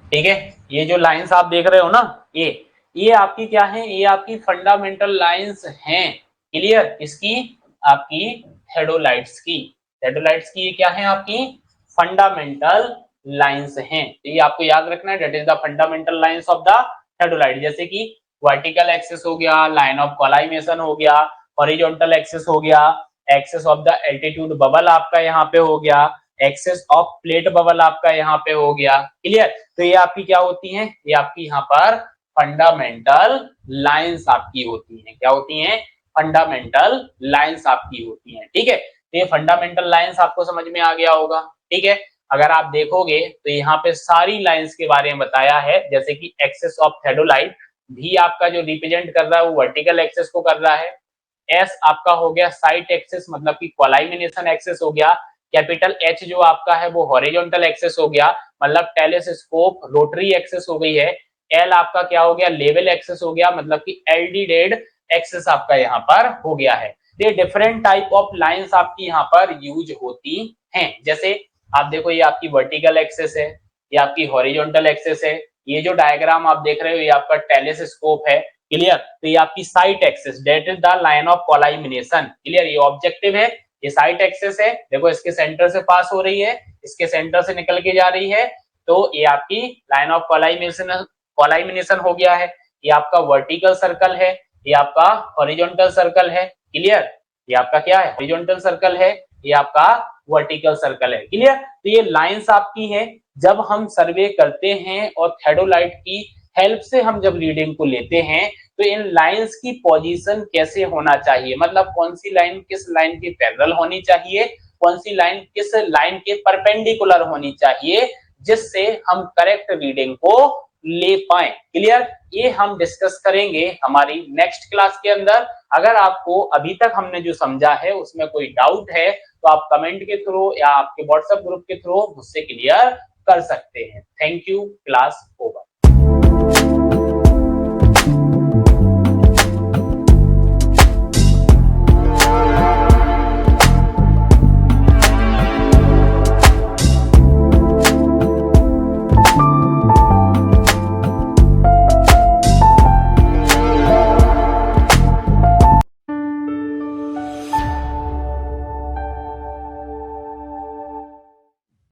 ठीक है, ये जो लाइंस आप देख रहे हो ना, ये आपकी क्या है, ये आपकी फंडामेंटल लाइंस हैं। क्लियर। इसकी आपकी थेडोलाइट्स की, थेडोलाइट्स की ये क्या है आपकी फंडामेंटल लाइंस हैं। तो ये आपको याद रखना है, that is the fundamental lines of the theodolite. जैसे कि वर्टिकल एक्सिस हो गया, लाइन ऑफ कोलाइमेशन हो गया, हॉरिजॉन्टल एक्सिस हो गया, axis of the altitude bubble आपका यहाँ पे हो गया, एक्सिस ऑफ प्लेट बबल आपका यहाँ पे हो गया। क्लियर। तो ये आपकी क्या होती हैं, ये आपकी यहाँ पर फंडामेंटल लाइंस आपकी होती हैं। क्या होती हैं, फंडामेंटल लाइंस आपकी होती हैं। ठीक है। तो ये फंडामेंटल लाइंस आपको समझ में आ गया होगा। ठीक है। अगर आप देखोगे तो यहाँ पे सारी लाइंस के बारे में बताया है, जैसे कि एक्सिस ऑफ थेडोलाइट भी आपका जो रिप्रेजेंट कर रहा है वो वर्टिकल एक्सिस को कर रहा है। एस आपका हो गया साइट एक्सिस, मतलब कि कोलाइमिनेशन एक्सिस हो गया। कैपिटल एच जो आपका है वो हॉरिजॉन्टल एक्सिस हो गया, मतलब टेलीस्कोप रोटरी एक्सिस हो गई है। एल आपका क्या हो गया, लेवल एक्सिस हो गया, मतलब कि एलडी डेड एक्सिस आपका यहाँ पर हो गया है। ये डिफरेंट टाइप ऑफ लाइंस आपकी यहाँ पर यूज होती हैं। जैसे आप देखो, ये आपकी वर्टिकल एक्सिस है, ये आपकी हॉरिजॉन्टल एक्सिस है, ये जो डायग्राम आप देख रहे हो ये आपका टेलीस्कोप है। क्लियर। तो ये आपकी sight axis, that is the line of collimation. Clear. ये ऑब्जेक्टिव है, ये साइट एक्सिस है, देखो इसके सेंटर से पास हो रही है, इसके सेंटर से निकल के जा रही है, तो ये आपकी लाइन ऑफ कोलाइमिनेशन, कोलाइमिनेशन हो गया है। ये आपका वर्टिकल सर्कल है, ये आपका हॉरिजॉन्टल सर्कल है। क्लियर। ये आपका क्या है, हॉरिजॉन्टल सर्कल है, ये आपका वर्टिकल सर्कल है। क्लियर। तो ये लाइंस आपकी है। जब हम सर्वे करते हैं और थेडोलाइट की हेल्प से हम जब रीडिंग को लेते हैं तो इन लाइंस की पोजीशन कैसे होना चाहिए, मतलब कौन सी लाइन किस लाइन के पैरेलल होनी चाहिए, कौन सी लाइन किस लाइन के परपेंडिकुलर होनी चाहिए, जिससे हम करेक्ट रीडिंग को ले पाए। क्लियर। ये हम डिस्कस करेंगे हमारी नेक्स्ट क्लास के अंदर। अगर आपको अभी तक हमने जो समझा है उसमें कोई डाउट है तो आप कमेंट के थ्रू या आपके व्हाट्सएप ग्रुप के थ्रू मुझसे क्लियर कर सकते हैं। Thank you. Class over.